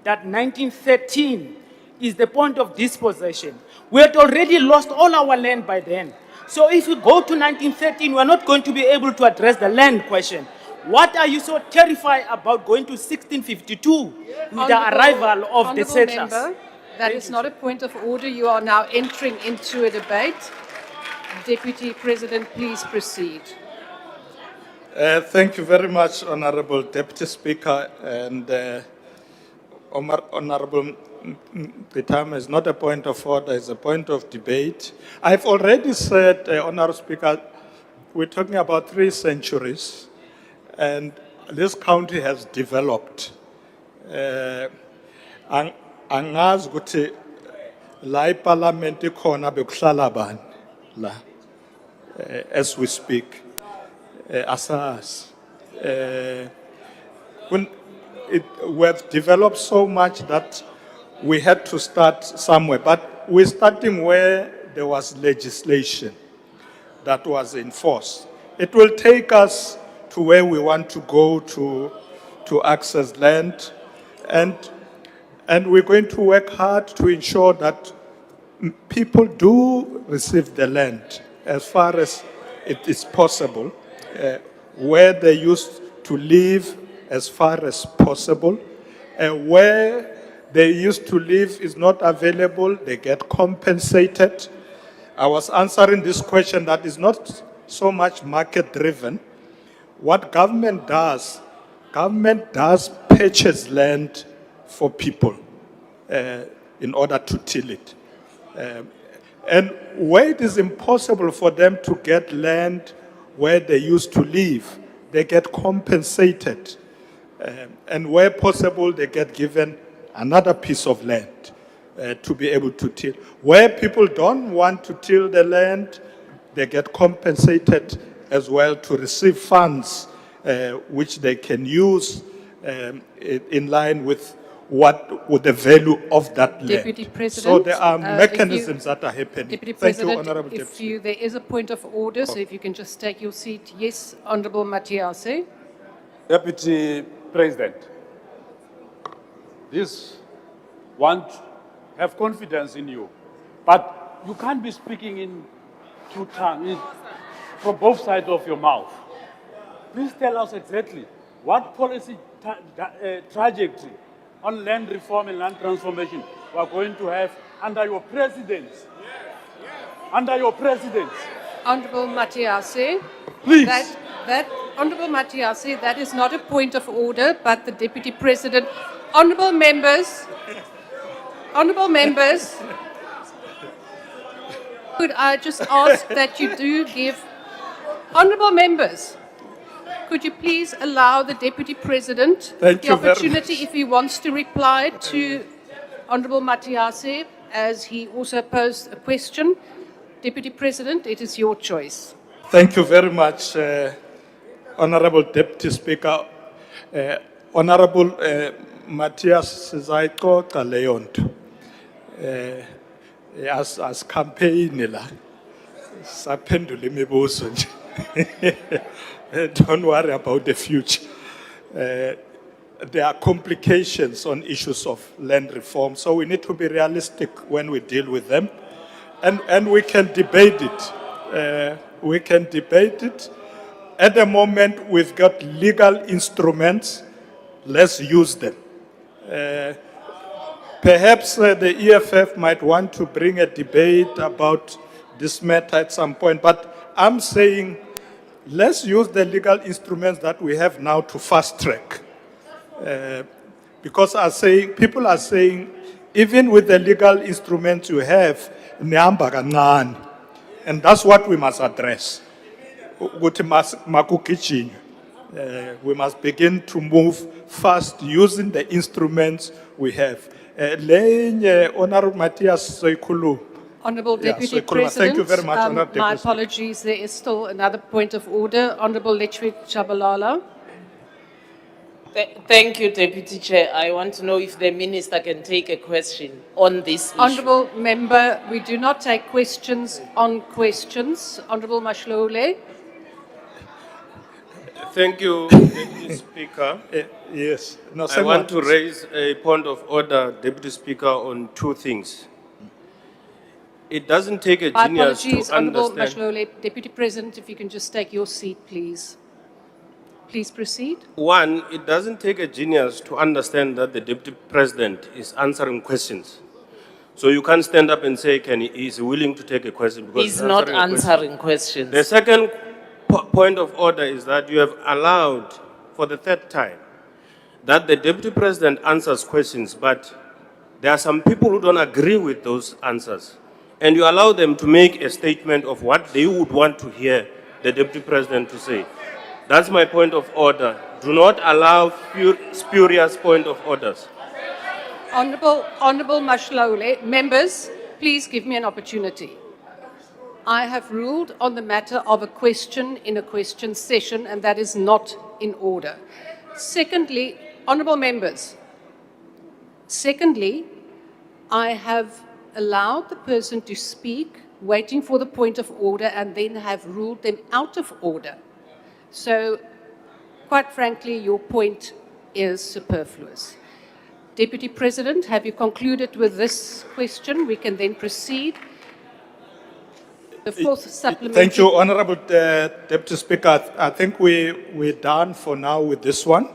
that 1913 is the point of dispossession. We had already lost all our land by then. So if you go to 1913, we're not going to be able to address the land question. What are you so terrified about going to 1652 with the arrival of the settlers? Member, that is not a point of order. You are now entering into a debate. Deputy President, please proceed. Thank you very much, Honorable Deputy Speaker. And Honorable Pitama, is not a point of order, it's a point of debate. I've already said, Honorable Speaker, we're talking about 3 centuries, and this country has developed. Angazi ukuthi la iparliament ikhona bekuhlala bani la as we speak. asazi. When we have developed so much that we had to start somewhere, but we're starting where there was legislation that was enforced. It will take us to where we want to go to access land, and we're going to work hard to ensure that people do receive the land as far as it is possible, where they used to live as far as possible, where they used to live is not available, they get compensated. I was answering this question that is not so much market driven. What government does purchase land for people in order to till it. And where it is impossible for them to get land where they used to live, they get compensated. And where possible, they get given another piece of land to be able to till. Where people don't want to till the land, they get compensated as well to receive funds which they can use in line with the value of that land. Deputy President, so there are mechanisms that are happening. Deputy Thank you, President, Honorable if Deputy. there is a point of order, so if you can just take your seat. Yes, Honourable Matiase. Deputy President, this have confidence in you, but you can't be speaking in two tongues, from both sides of your mouth. Please tell us exactly what policy trajectory on land reform and land transformation we are going to have under your presidency. Under your presidency. Honourable Matiase. Please. Honourable Matiase, that is not a point of order, but the Deputy President. Honourable members, could I just ask that you do give, honourable members, could you please allow the Deputy President the opportunity if he wants to reply to Honourable Matiase, as he also posed a question. Deputy President, it is your choice. Thank you very much, Honorable Deputy Speaker. Honorable Matthias Zaiko Leonto, as campaign la, sapendule imibuzo nje. Don't worry about the future. There are complications on issues of land reform, so we need to be realistic when we deal with them. And we can debate it. We can debate it. At the moment, we've got legal instruments. Let's use them. Perhaps the EFF might want to bring a debate about this matter at some point, but I'm saying let's use the legal instruments that we have now to fast track. Because people are saying, even with the legal instruments you have, nihamba kancane. And that's what we must address. We must begin to move fast using the instruments we have. Honorable Matthias Soikulu. Honourable Deputy Soikulu. President, Thank you very much, Honourable my Deputy. apologies, there is still another point of order. Honourable Lechwit Chabalala. Thank you, Deputy Chair. I want to know if the Minister can take a question on this issue. Honourable Member, we do not take questions on questions. Honourable Mashlole. Thank you, Deputy Speaker. Yes. No, I want to raise a point of order, Deputy Speaker, on two things. It doesn't take a My genius apologies, to Honourable understand. Mashlole. Deputy President, if you can just take your seat, please. Please proceed. One, it doesn't take a genius to understand that the Deputy President is answering questions. So you can't stand up and say, he's willing to take a question because He's not answering questions. The second point of order is that you have allowed, for the third time, that the Deputy President answers questions, but there are some people who don't agree with those answers. And you allow them to make a statement of what they would want to hear the Deputy President to say. That's my point of order. Do not allow spurious point of orders. Honourable Mashlole. Members, please give me an opportunity. I have ruled on the matter of a question in a question session, and that is not in order. Secondly, honourable members, secondly, I have allowed the person to speak, waiting for the point of order, and then have ruled them out of order. So, quite frankly, your point is superfluous. Deputy President, have you concluded with this question? We can then proceed. The fourth supplementary. Thank you, Honorable Deputy Speaker. I think we're done for now with this one.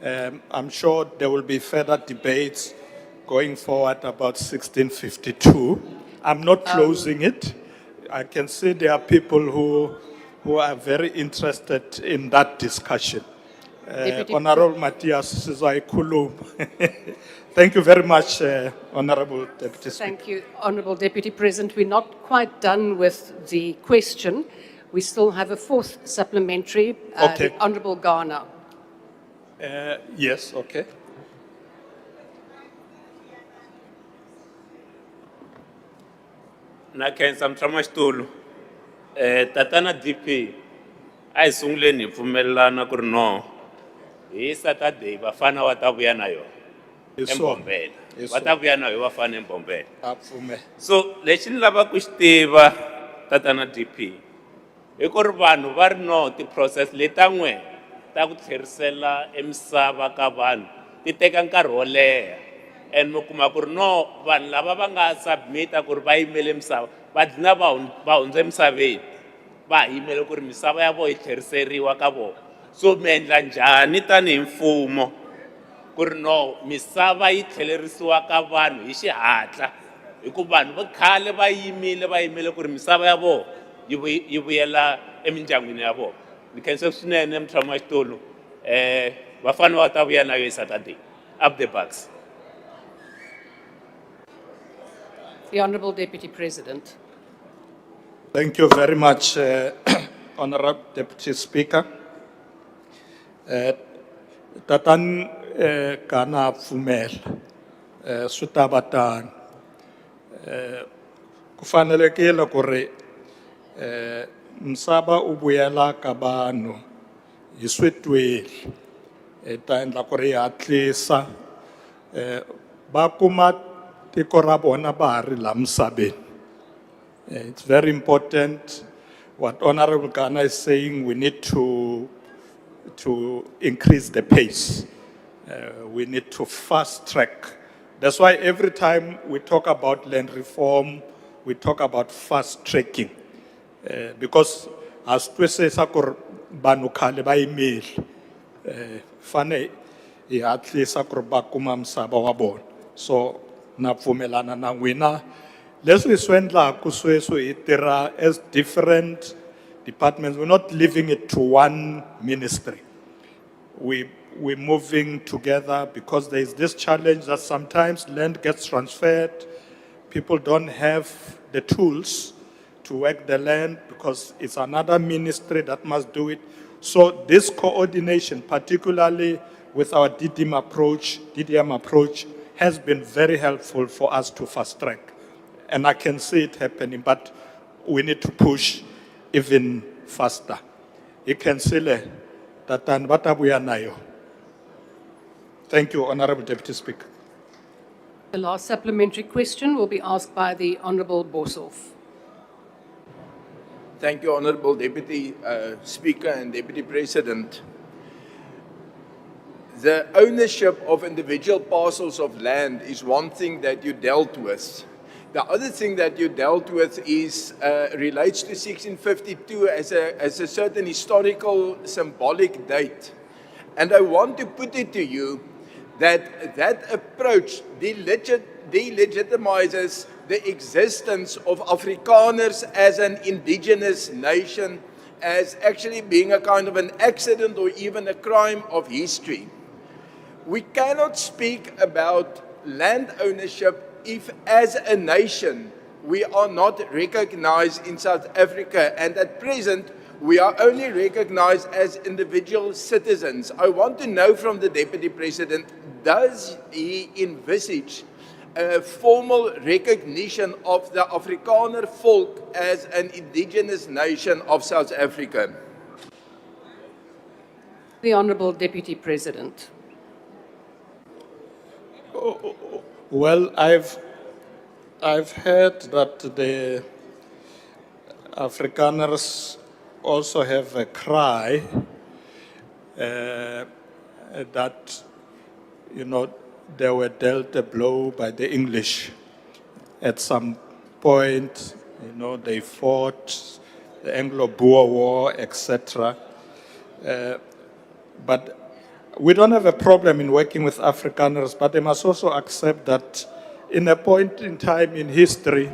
I'm sure there will be further debates going forward about 1652. I'm not closing it. I can see there are people who are very interested in that discussion. Honorable Matthias Sizaikulum. Thank you very much, Honorable Deputy Speaker. Thank you, Honourable Deputy President. We're not quite done with the question. We still have a fourth supplementary. Okay. The Honourable Ghana. Yes, okay. Na khensa mutshamaxitulu tatana DP a hi sunguleni hi pfumelelana ku ri no hi Saturday vafana va ta vuya na yona eMbombela va ta vuya na yona vafana eMbombela. So lexi ni lavaka ku xi tiva tatana DP hi ku ri vanhu va ri no ti-process leta n'we ta ku tlherisela emisava ka vanhu ti teka nkarhi wo leha. And mi kuma ku ri no vanhu lava va nga submita ku ri va yimele misava va dlina va hundze emisaveni va ha yimele ku ri misava ya vona yi tlheriseriwa ka vona. So mi endla njhani tanihi mfumo ku ri no misava yi tlhelerisiwa ka vanhu hi xihatla hikuva vanhu va khale va yimele ku ri misava ya vona yi vuyela emindyangwini ya vona. Ni khensa swinene mutshamaxitulu vafana va ta vuya na yo Saturday. Up the bucks. The Honourable Deputy President. Thank you very much, Honourable Deputy Speaker. Tatan kana pfumela swi ta va tano. Ku fanelekile ku ri misava u vuyela ka vanhu hi swi tweli ta endla ku ri hatlisa va kuma tiko ra vona va ha ri la misaveni. It's very important what Honorable Ghana is saying. We need to increase the pace. We need to fast track. That's why every time we talk about land reform, we talk about fast tracking. Because as we say, banu khale ba yimile fane hi hatlisa ku ri va kuma misava wa vona. So na pfumelana na n'wina leswi swi endlaku sweswi hi tirha as different departments. We're not leaving it to one ministry. We're moving together because there is this challenge that sometimes land gets transferred. People don't have the tools to work the land because it's another ministry that must do it. So this coordination, particularly with our DDM approach, has been very helpful for us to fast track. And I can see it happening, but we need to push even faster. You can see that. Thank you, Honorable Deputy Speaker. The last supplementary question will be asked by the Honourable Boshoff. Thank you, Honourable Deputy Speaker and Deputy President. The ownership of individual parcels of land is one thing that you dealt with. The other thing that you dealt with is relates to 1652 as a certain historical symbolic date. And I want to put it to you that that approach delegitimizes the existence of Afrikaners as an indigenous nation as actually being a kind of an accident or even a crime of history. We cannot speak about land ownership if as a nation we are not recognized in South Africa, and at present we are only recognized as individual citizens. I want to know from the Deputy President, does he envisage formal recognition of the Afrikaner folk as an indigenous nation of South Africa? The Honourable Deputy President. Well, I've heard that the Afrikaners also have a cry that, they were dealt a blow by the English. At some point, they fought the Anglo-Boer War, etc. But we don't have a problem in working with Afrikaners, but they must also accept that in a point in time in history,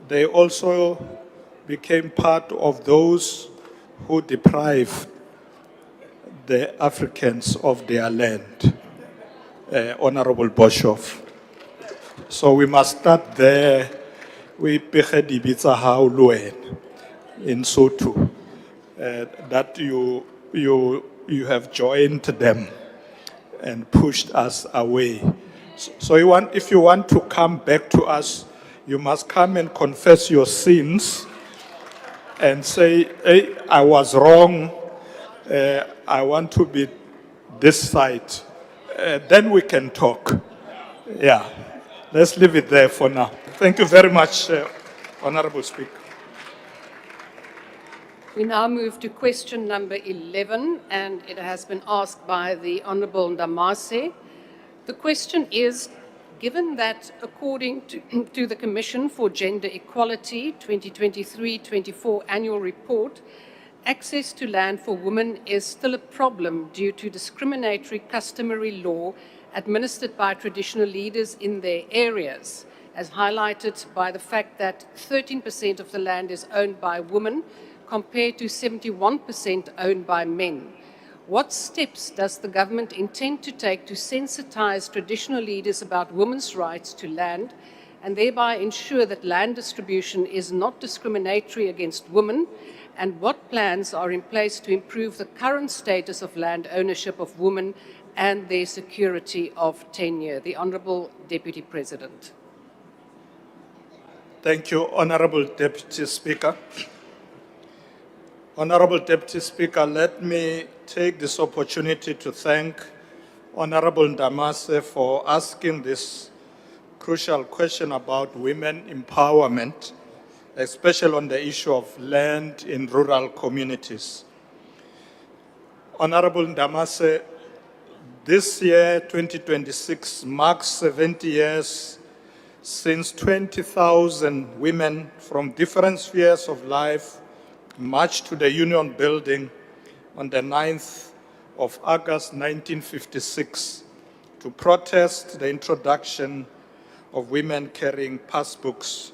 they also became part of those who deprived the Africans of their land, Honorable Boshoff. So we must start there. We in Sotho, that you have joined them and pushed us away. So if you want to come back to us, you must come and confess your sins and say, hey, I was wrong, I want to be this side. Then we can talk. Yeah, let's leave it there for now. Thank you very much, Honorable Speaker. We now move to question number 11, and it has been asked by the Honourable Ndamase. The question is, given that according to the Commission for Gender Equality 2023-24 annual report, access to land for women is still a problem due to discriminatory customary law administered by traditional leaders in their areas, as highlighted by the fact that 13% of the land is owned by women compared to 71% owned by men. What steps does the government intend to take to sensitize traditional leaders about women's rights to land and thereby ensure that land distribution is not discriminatory against women? And what plans are in place to improve the current status of land ownership of women and their security of tenure? The Honourable Deputy President. Thank you, Honourable Deputy Speaker. Honourable Deputy Speaker, let me take this opportunity to thank Honourable Ndamase for asking this crucial question about women empowerment, especially on the issue of land in rural communities. Honourable Ndamase, this year, 2026, marks 70 years since 20,000 women from different spheres of life marched to the Union Building on the 9th of August 1956 to protest the introduction of women carrying passbooks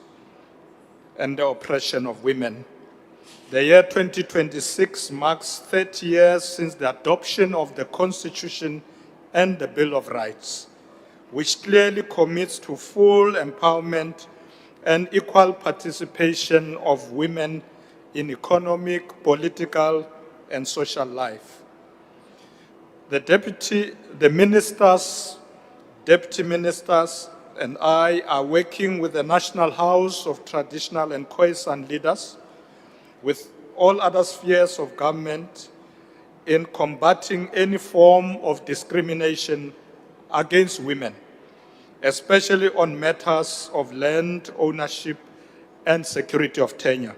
and the oppression of women. The year 2026 marks 30 years since the adoption of the Constitution and the Bill of Rights, which clearly commits to full empowerment and equal participation of women in economic, political, and social life. The ministers, deputy ministers, and I are working with the National House of Traditional and Khoisan leaders, with all other spheres of government, in combating any form of discrimination against women, especially on matters of land ownership and security of tenure.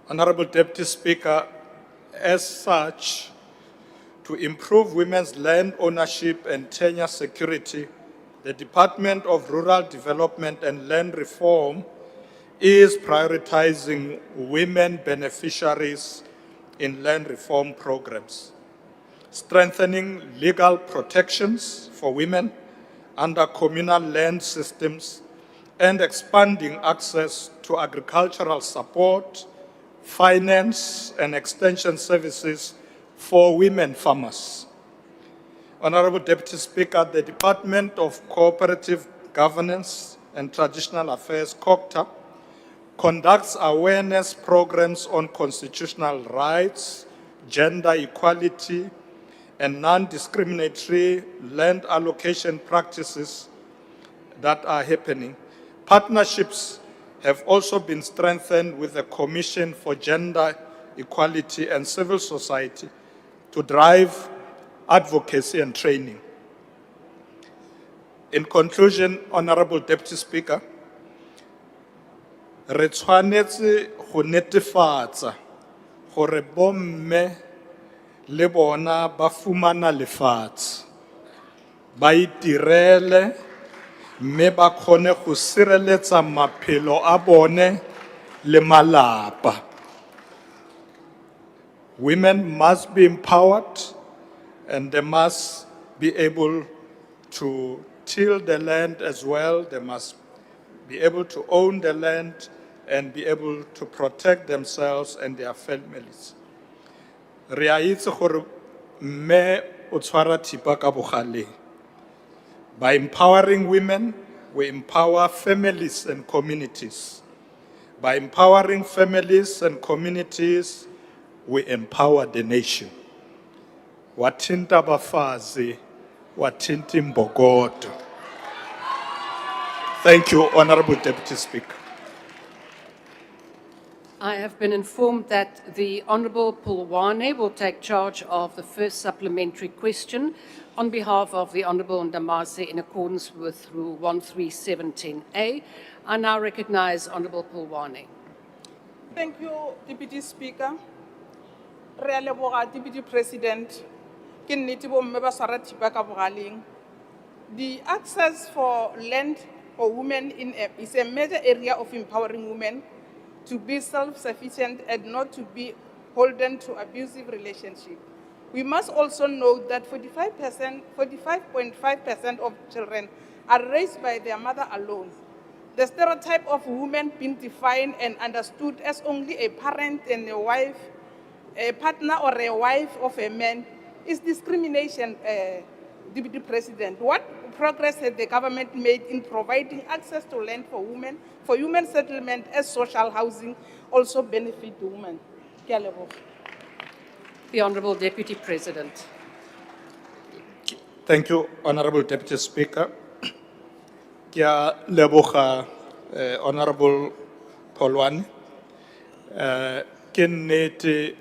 Honourable Deputy Speaker, as such, to improve women's land ownership and tenure security, the Department of Rural Development and Land Reform is prioritizing women beneficiaries in land reform programs, strengthening legal protections for women under communal land systems, and expanding access to agricultural support, finance, and extension services for women farmers. Honourable Deputy Speaker, the Department of Cooperative Governance and Traditional Affairs, COGTA, conducts awareness programs on constitutional rights, gender equality, and non-discriminatory land allocation practices, that are happening. Partnerships have also been strengthened with the Commission for Gender Equality and Civil Society to drive advocacy and training. In conclusion, Honorable Deputy Speaker, re tshwanetse go netefatsa gore bomme le bona ba fumana lefatshe, ba itirele, mme ba kgone go sireletsa maphelo a bone le malapa. Women must be empowered and they must be able to till the land as well. They must be able to own the land and be able to protect themselves and their families. Re a itse gore mme o tshwara thipa ka bogaleng. By empowering women, we empower families and communities. By empowering families and communities, we empower the nation. Wathinta bafazi, wathinta imbokodo. Thank you, Honorable Deputy Speaker. I have been informed that the Honourable Pulwane will take charge of the first supplementary question on behalf of the Honourable Ndamase in accordance with Rule 13710A. I now recognise Honourable Pulwane. Thank you, Deputy Speaker. Re a leboga, Deputy President. Ke nnete bomme ba swara thipa ka bogaleng. The access for land for women is a major area of empowering women to be self-sufficient and not to be beholden to abusive relationships. We must also note that 45.5% of children are raised by their mother alone. The stereotype of women being defined and understood as only a parent and a wife, a partner or a wife of a man is discrimination, Deputy President. What progress has the government made in providing access to land for women, for human settlement as social housing also benefit the women? Ke a leboga. The Honourable Deputy President. Thank you, Honorable Deputy Speaker. Ke a leboga, Honorable Polwane. Ke nnete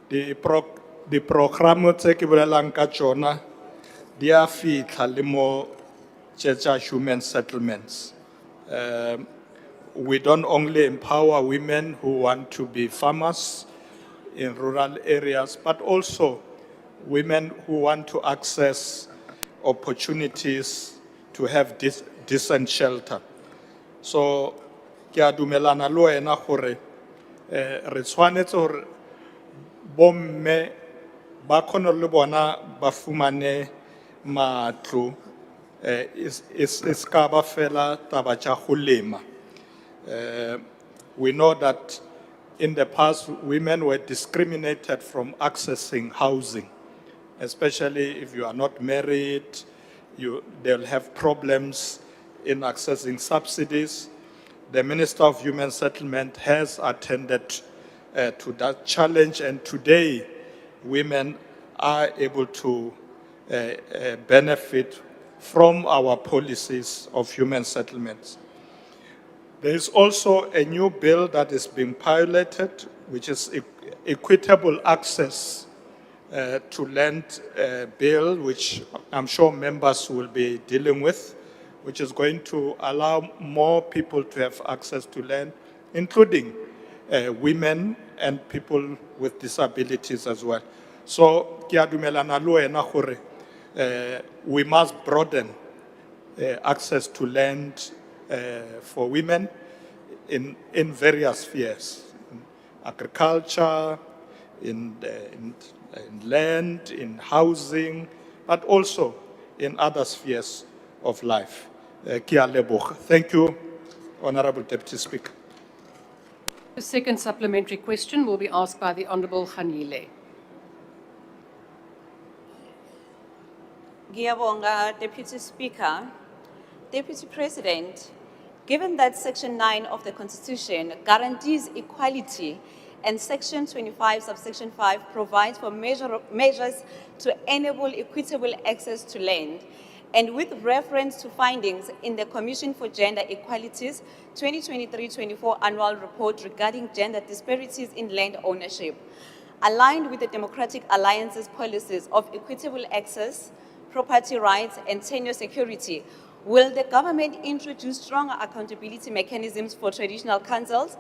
di programo tse ke bolelang ka tsona di a fitlha le mo tsa human settlements. We don't only empower women who want to be farmers in rural areas, but also women who want to access opportunities to have decent shelter. So, ke a dumelana le wena gore re tshwanetse gore bomme ba kgone le bona ba fumane matlo is ka ba fela taba tša go lema. We know that in the past, women were discriminated from accessing housing, especially if you are not married, they'll have problems in accessing subsidies. The Minister of Human Settlement has attended to that challenge, and today women are able to benefit from our policies of human settlements. There is also a new bill that is being piloted, which is equitable access to land bill, which I'm sure members will be dealing with, which is going to allow more people to have access to land, including women and people with disabilities as well. So, ke a dumelana le wena gore we must broaden access to land for women in various spheres, in agriculture, in land, in housing, but also in other spheres of life. Ke a leboga. Thank you, Honorable Deputy Speaker. The second supplementary question will be asked by the Honourable Khanile. Ngiyabonga, Deputy Speaker. Deputy President, given that Section 9 of the Constitution guarantees equality and Section 25, subsection 5 provides for measures to enable equitable access to land, and with reference to findings in the Commission for Gender Equality's 2023-24 annual report regarding gender disparities in land ownership, aligned with the Democratic Alliance's policies of equitable access, property rights, and tenure security, will the government introduce stronger accountability mechanisms for traditional councils,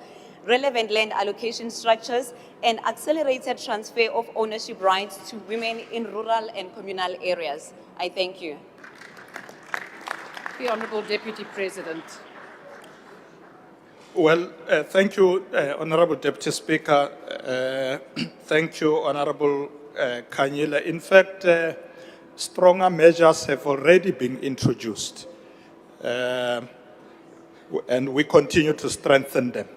relevant land allocation structures, and accelerated transfer of ownership rights to women in rural and communal areas? I thank you. The Honourable Deputy President. Well, thank you, Honorable Deputy Speaker. Thank you, Honorable Kanyile. In fact, stronger measures have already been introduced, and we continue to strengthen them.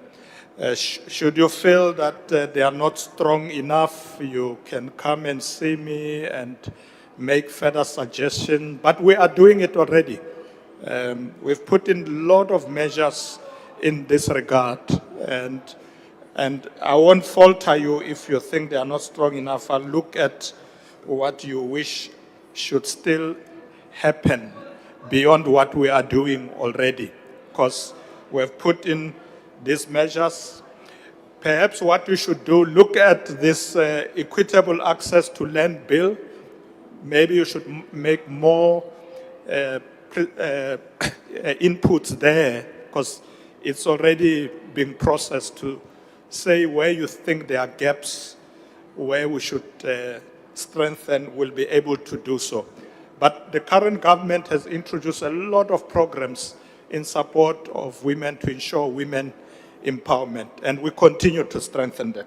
Should you feel that they are not strong enough, you can come and see me and make further suggestions, but we are doing it already. We've put in a lot of measures in this regard, and I won't falter you if you think they are not strong enough. I'll look at what you wish should still happen beyond what we are doing already, because we have put in these measures. Perhaps what we should do, look at this equitable access to land bill. Maybe you should make more inputs there, because it's already been processed, to say where you think there are gaps, where we should strengthen, will be able to do so. But the current government has introduced a lot of programs in support of women to ensure women empowerment, and we continue to strengthen that.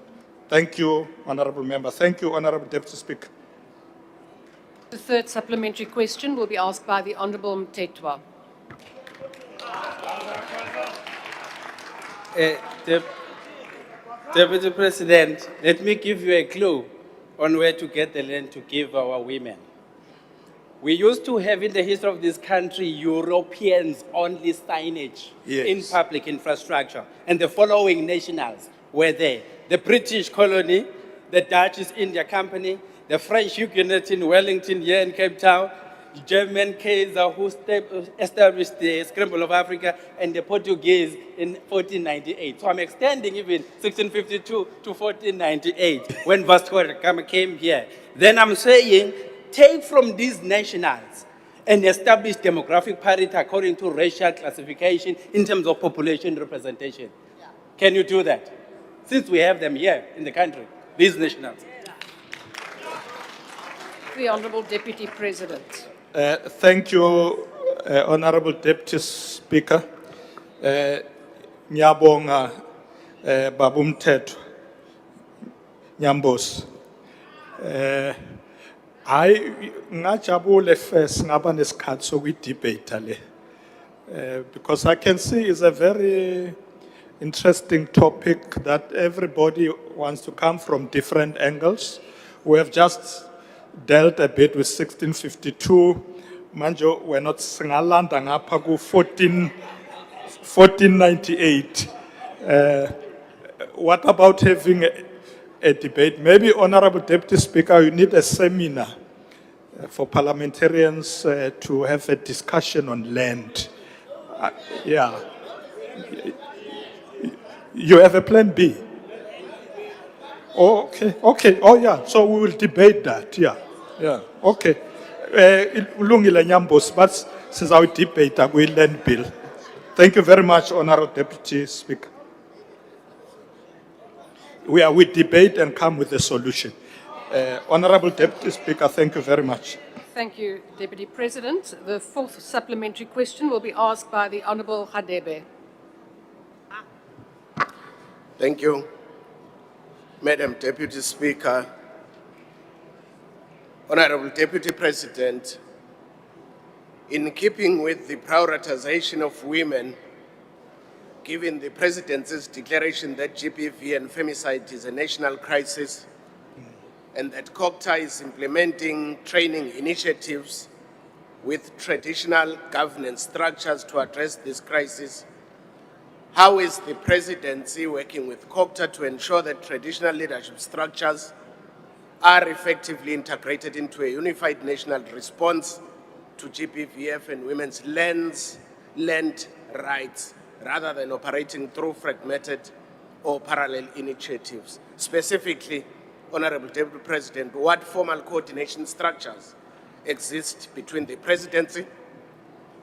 Thank you, Honourable Member. Thank you, Honourable Deputy Speaker. The third supplementary question will be asked by the Honourable Mtetwa. Deputy President, let me give you a clue on where to get the land to give our women. We used to have in the history of this country Europeans only signage in public infrastructure, and the following nationals were there: the British colony, the Dutch East India Company, the French Huguenot in Wellington here in Cape Town, the German Kaiser who established the Scramble of Africa, and the Portuguese in 1498. So I'm extending even 1652 to 1498 when Vasco da Gama came here. Then I'm saying, take from these nationals and establish demographic parity according to racial classification in terms of population representation. Can you do that? Since we have them here in the country, these nationals. The Honourable Deputy President. Thank you, Honourable Deputy Speaker. Nyabonga Babu Mtetwa Nyambos. Ngajabule first ngaba nesikhathi sokuyidebate le. Because I can see it's a very interesting topic that everybody wants to come from different angles. We have just dealt a bit with 1652. Manjo, we're not singalanda ngapha ku 1498. What about having a debate? Maybe, Honourable Deputy Speaker, you need a seminar for parliamentarians to have a discussion on land. Yeah. You have a plan B? Oh, okay. Oh, yeah. So we will debate that. Yeah. Okay. Ulungile Nyambos, but since our debate, we land bill. Thank you very much, Honourable Deputy Speaker. We debate and come with a solution. Honourable Deputy Speaker, thank you very much. Thank you, Deputy President. The fourth supplementary question will be asked by the Honourable Hadebe. Thank you, Madam Deputy Speaker. Honourable Deputy President, in keeping with the prioritization of women, given the Presidency's declaration that GBV and femicide is a national crisis, and that COGTA is implementing training initiatives with traditional governance structures to address this crisis, how is the Presidency working with COGTA to ensure that traditional leadership structures are effectively integrated into a unified national response to GBVF and women's land rights rather than operating through fragmented or parallel initiatives. Specifically, Honorable Deputy President, what formal coordination structures exist between the Presidency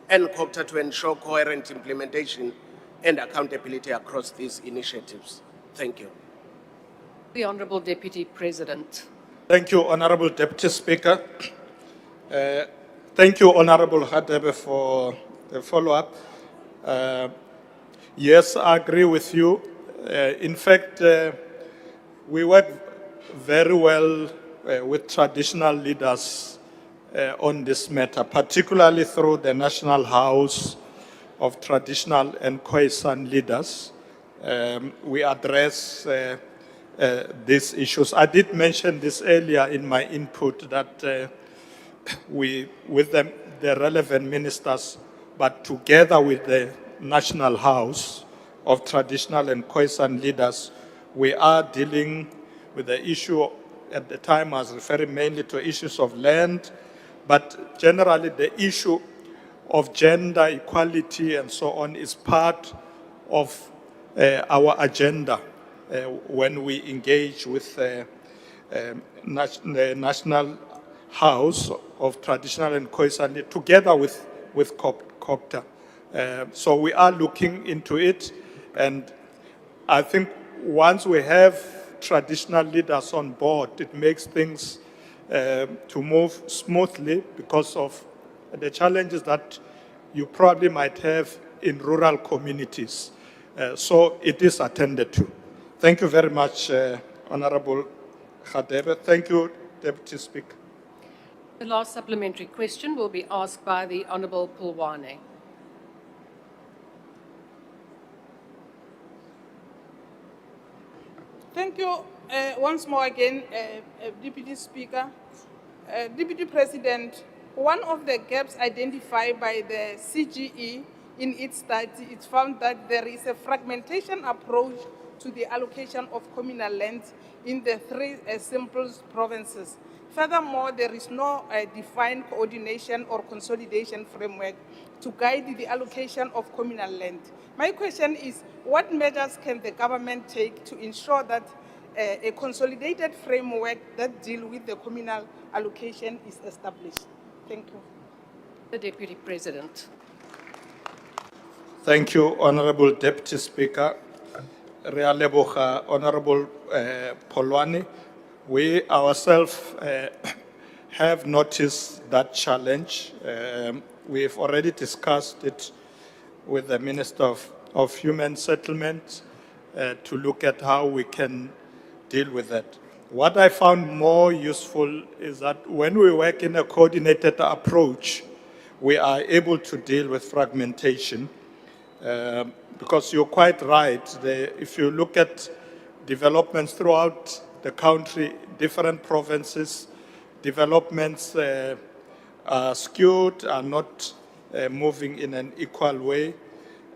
and COPTA to ensure coherent implementation and accountability across these initiatives? Thank you. The Honourable Deputy President. Thank you, Honorable Deputy Speaker. Thank you, Honorable Hadebe, for the follow-up. Yes, I agree with you. In fact, we work very well with traditional leaders on this matter, particularly through the National House of Traditional and Khoisan Leaders. We address these issues. I did mention this earlier in my input that we, with the relevant ministers, but together with the National House of Traditional and Khoisan Leaders, we are dealing with the issue. At the time I was referring mainly to issues of land, but generally the issue of gender equality and so on is part of our agenda when we engage with the National House of Traditional and Khoisan together with COPTA. So we are looking into it, and I think once we have traditional leaders on board, it makes things to move smoothly because of the challenges that you probably might have in rural communities. So it is attended to. Thank you very much, Honorable Khadebe. Thank you, Deputy Speaker. The last supplementary question will be asked by the Honourable Pulwane. Thank you once more again, Deputy Speaker. Deputy President, one of the gaps identified by the CGE in its study, it found that there is a fragmentation approach to the allocation of communal lands in the three simple provinces. Furthermore, there is no defined coordination or consolidation framework to guide the allocation of communal land. My question is, what measures can the government take to ensure that a consolidated framework that deals with the communal allocation is established? Thank you. The Deputy President. Thank you, Honorable Deputy Speaker. Rea leboga, Honorable Polwani. We ourselves have noticed that challenge. We've already discussed it with the Minister of Human Settlement to look at how we can deal with that. What I found more useful is that when we work in a coordinated approach, we are able to deal with fragmentation. Because you're quite right, if you look at developments throughout the country, different provinces, developments are skewed, are not moving in an equal way,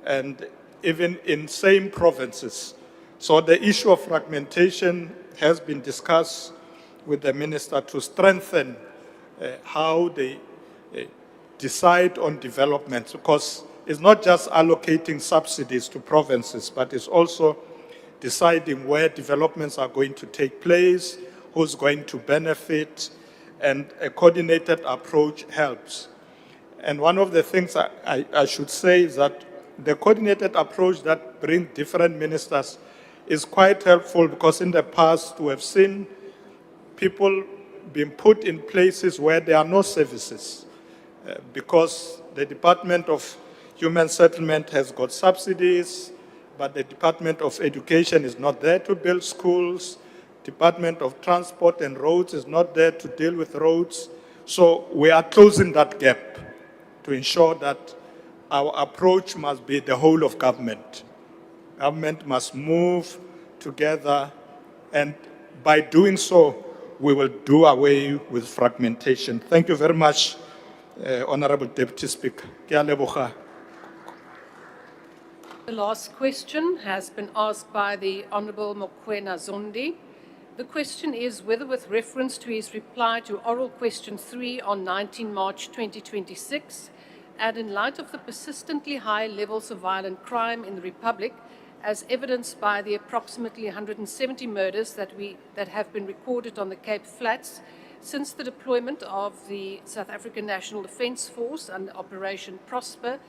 and even in same provinces. So the issue of fragmentation has been discussed with the minister to strengthen how they decide on developments, because it's not just allocating subsidies to provinces, but it's also deciding where developments are going to take place, who's going to benefit, and a coordinated approach helps. And one of the things I should say is that the coordinated approach that brings different ministers is quite helpful, because in the past we have seen people being put in places where there are no services because the Department of Human Settlement has got subsidies, but the Department of Education is not there to build schools. Department of Transport and Roads is not there to deal with roads. So we are closing that gap to ensure that our approach must be the whole of government. Government must move together, and by doing so, we will do away with fragmentation. Thank you very much, Honorable Deputy Speaker. Ke a leboga. The last question has been asked by the Honourable Mokoena Zondi. The question is whether, with reference to his reply to oral question 3 on 19 March 2026, and in light of the persistently high levels of violent crime in the Republic, as evidenced by the approximately 170 murders that have been recorded on the Cape Flats since the deployment of the South African National Defence Force under Operation Prosper,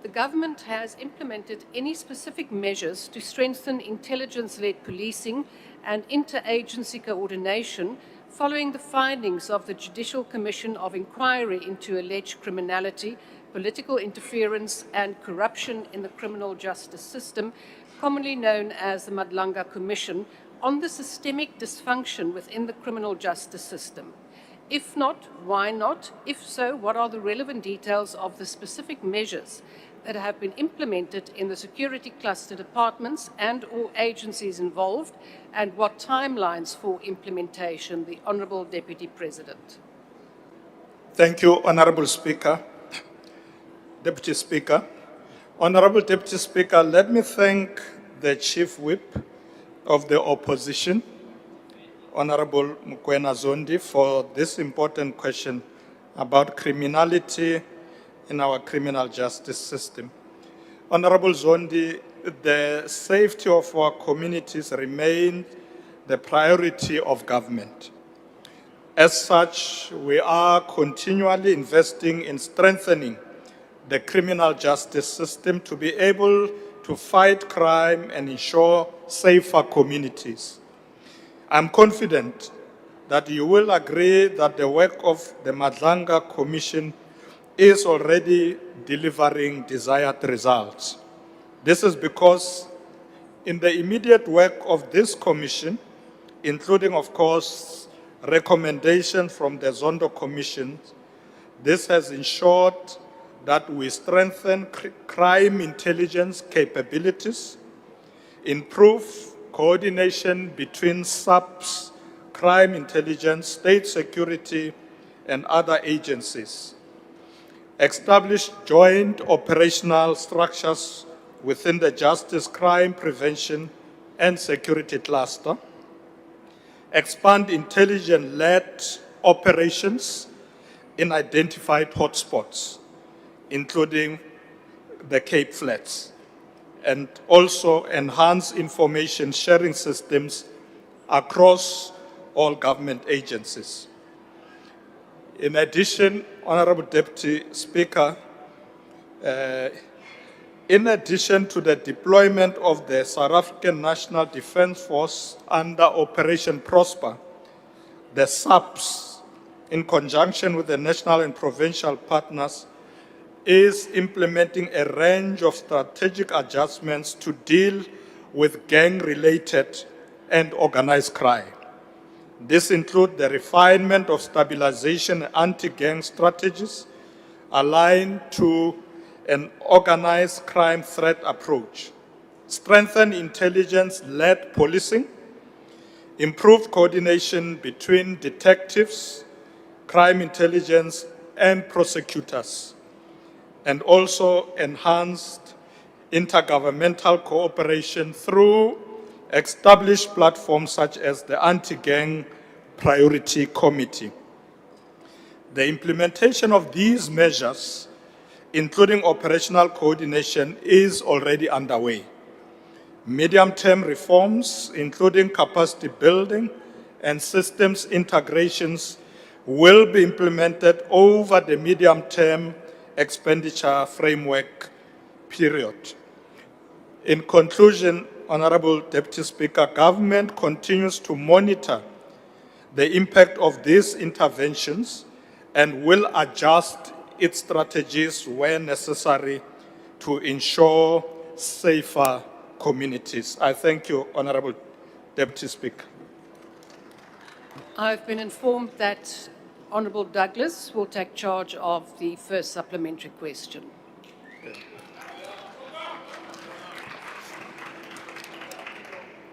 the government has implemented any specific measures to strengthen intelligence-led policing and interagency coordination following the findings of the Judicial Commission of Inquiry into alleged criminality, political interference and corruption in the criminal justice system, commonly known as the Madlanga Commission, on the systemic dysfunction within the criminal justice system. If not, why not? If so, what are the relevant details of the specific measures that have been implemented in the security cluster departments and/or agencies involved, and what timelines for implementation? The Honourable Deputy President. Thank you, Honourable Speaker. Deputy Speaker. Honourable Deputy Speaker, let me thank the Chief Whip of the Opposition, Honourable Mokoena Zondi, for this important question about criminality in our criminal justice system. Honourable Zondi, the safety of our communities remains the priority of government. As such, we are continually investing in strengthening the criminal justice system to be able to fight crime and ensure safer communities. I'm confident that you will agree that the work of the Madlanga Commission is already delivering desired results. This is because in the immediate work of this commission, including, of course, recommendations from the Zondo Commission, this has ensured that we strengthen crime intelligence capabilities, improve coordination between SAPS, crime intelligence, state security, and other agencies, establish joint operational structures within the justice, crime prevention, and security cluster, expand intelligence-led operations in identified hotspots, including the Cape Flats, and also enhance information sharing systems across all government agencies. In addition, Honourable Deputy Speaker, in addition to the deployment of the South African National Defence Force under Operation Prosper, the SAPS, in conjunction with the national and provincial partners, is implementing a range of strategic adjustments to deal with gang-related and organized crime. This includes the refinement of stabilization and anti-gang strategies aligned to an organized crime threat approach, strengthen intelligence-led policing, improved coordination between detectives, crime intelligence, and prosecutors, and also enhanced intergovernmental cooperation through established platforms such as the Anti-Gang Priority Committee. The implementation of these measures, including operational coordination, is already underway. Medium-term reforms, including capacity building and systems integrations, will be implemented over the medium-term expenditure framework period. In conclusion, Honourable Deputy Speaker, government continues to monitor the impact of these interventions and will adjust its strategies where necessary to ensure safer communities. I thank you, Honourable Deputy Speaker. I've been informed that Honourable Douglas will take charge of the first supplementary question.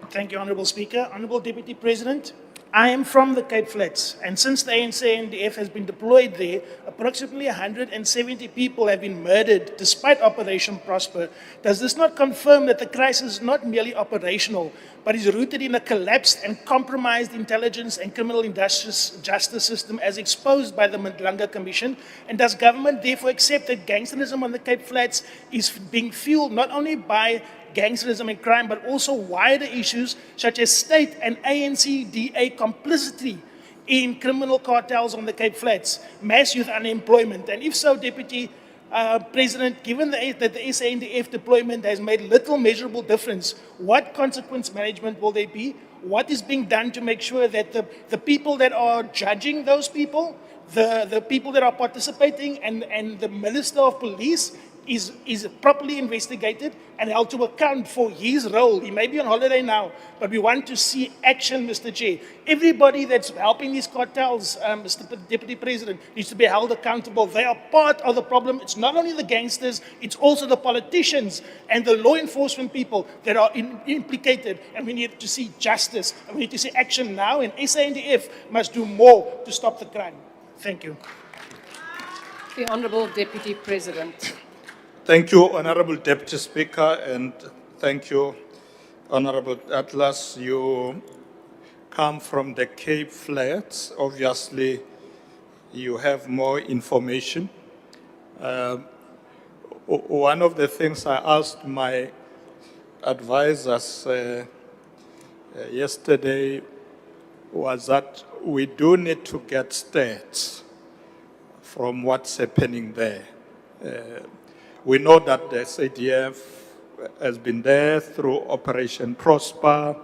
Thank you, Honourable Speaker. Honourable Deputy President, I am from the Cape Flats, and since the ANC-NDF has been deployed there, approximately 170 people have been murdered despite Operation Prosper. Does this not confirm that the crisis is not merely operational, but is rooted in a collapsed and compromised intelligence and criminal justice system as exposed by the Mandlanga Commission? And does government therefore accept that gangsterism on the Cape Flats is being fueled not only by gangsterism and crime, but also wider issues such as state and ANC-DA complicity in criminal cartels on the Cape Flats, mass youth unemployment? And if so, Deputy President, given that the SANDF deployment has made little measurable difference, what consequence management will there be? What is being done to make sure that the people that are judging those people, the people that are participating, and the Minister of Police is properly investigated and held to account for his role? He may be on holiday now, but we want to see action, Mr. Chair. Everybody that's helping these cartels, Mr. Deputy President, needs to be held accountable. They are part of the problem. It's not only the gangsters, it's also the politicians and the law enforcement people that are implicated, and we need to see justice, and we need to see action now, and SANDF must do more to stop the crime. Thank you. The Honourable Deputy President. Thank you, Honorable Deputy Speaker, and thank you, Honorable Atlas. You come from the Cape Flats. Obviously, you have more information. One of the things I asked my advisors yesterday was that we do need to get stats from what's happening there. We know that the SADF has been there through Operation Prosper,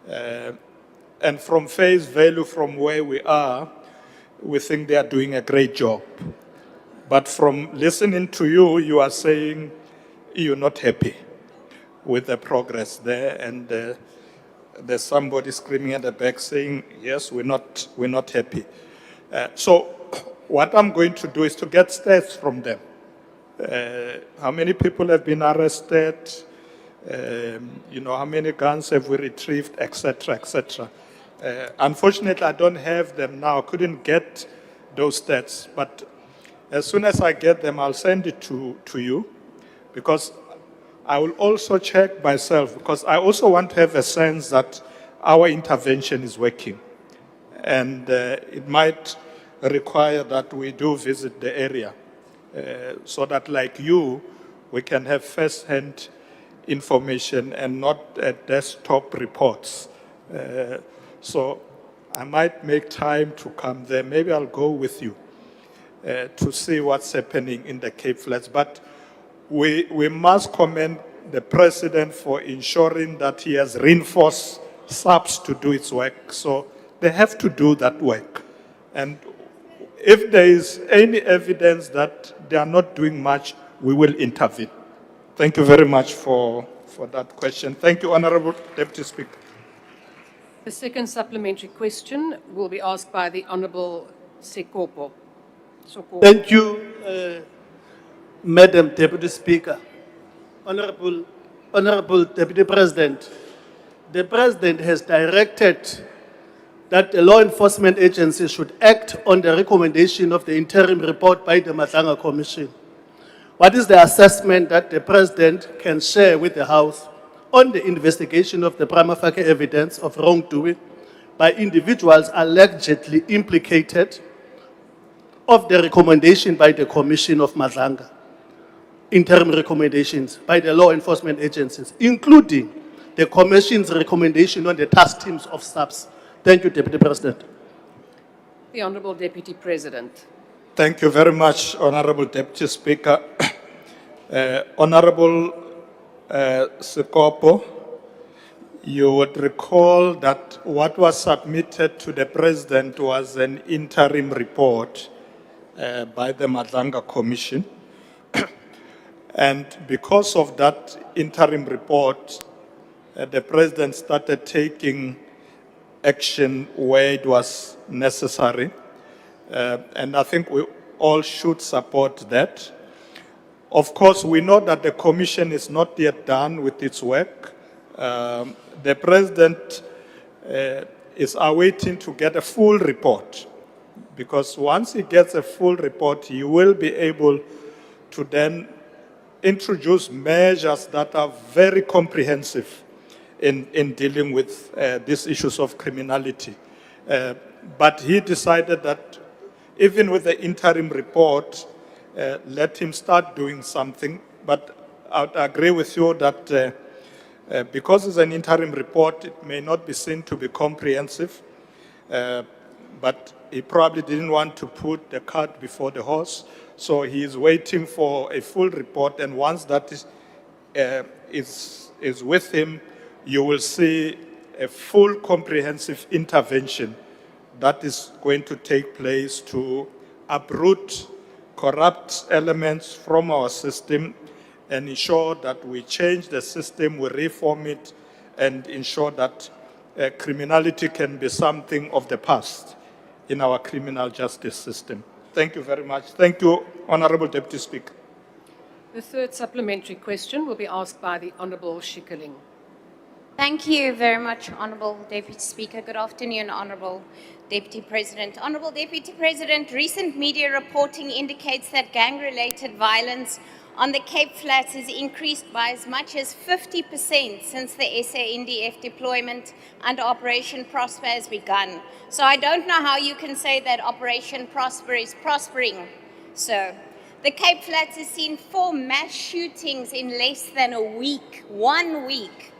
and from face value, from where we are, we think they are doing a great job. But from listening to you, you are saying you're not happy with the progress there, and there's somebody screaming at the back saying, yes, we're not happy. So what I'm going to do is to get stats from them. How many people have been arrested? How many guns have we retrieved, etc., etc. Unfortunately, I don't have them now. I couldn't get those stats. But as soon as I get them, I'll send it to you, because I will also check myself, because I also want to have a sense that our intervention is working. And it might require that we do visit the area. So that, like you, we can have first-hand information and not desktop reports. So I might make time to come there. Maybe I'll go with you to see what's happening in the Cape Flats. But we must commend the President for ensuring that he has reinforced SAPS to do its work. So they have to do that work. And if there is any evidence that they are not doing much, we will intervene. Thank you very much for that question. Thank you, Honorable Deputy Speaker. The second supplementary question will be asked by the Honourable Sekopo. Thank you, Madam Deputy Speaker. Honourable Deputy President, the President has directed that the law enforcement agencies should act on the recommendation of the interim report by the Mandlanga Commission. What is the assessment that the President can share with the House on the investigation of the prima facie evidence of wrongdoing by individuals allegedly implicated of the recommendation by the Commission of Mandlanga, interim recommendations by the law enforcement agencies, including the Commission's recommendation on the task teams of SAPS? Thank you, Deputy President. The Honourable Deputy President. Thank you very much, Honourable Deputy Speaker. Honourable Sekopo, you would recall that what was submitted to the President was an interim report by the Mandlanga Commission. And because of that interim report, the President started taking action where it was necessary. And I think we all should support that. Of course, we know that the Commission is not yet done with its work. The President is awaiting to get a full report. Because once he gets a full report, he will be able to then introduce measures that are very comprehensive in dealing with these issues of criminality. But he decided that even with the interim report, let him start doing something. But I would agree with you that because it's an interim report, it may not be seen to be comprehensive, but he probably didn't want to put the cart before the horse, so he is waiting for a full report, and once that is with him, you will see a full comprehensive intervention that is going to take place to uproot corrupt elements from our system and ensure that we change the system, we reform it, and ensure that criminality can be something of the past in our criminal justice system. Thank you very much. Thank you, Honorable Deputy Speaker. The third supplementary question will be asked by the Honourable Schikkerling. Thank you very much, Honourable Deputy Speaker. Good afternoon, Honourable Deputy President. Honourable Deputy President, recent media reporting indicates that gang-related violence on the Cape Flats has increased by as much as 50% since the SANDF deployment under Operation Prosper has begun. So I don't know how you can say that Operation Prosper is prospering, sir. The Cape Flats has seen 4 mass shootings in less than a week, 1 week.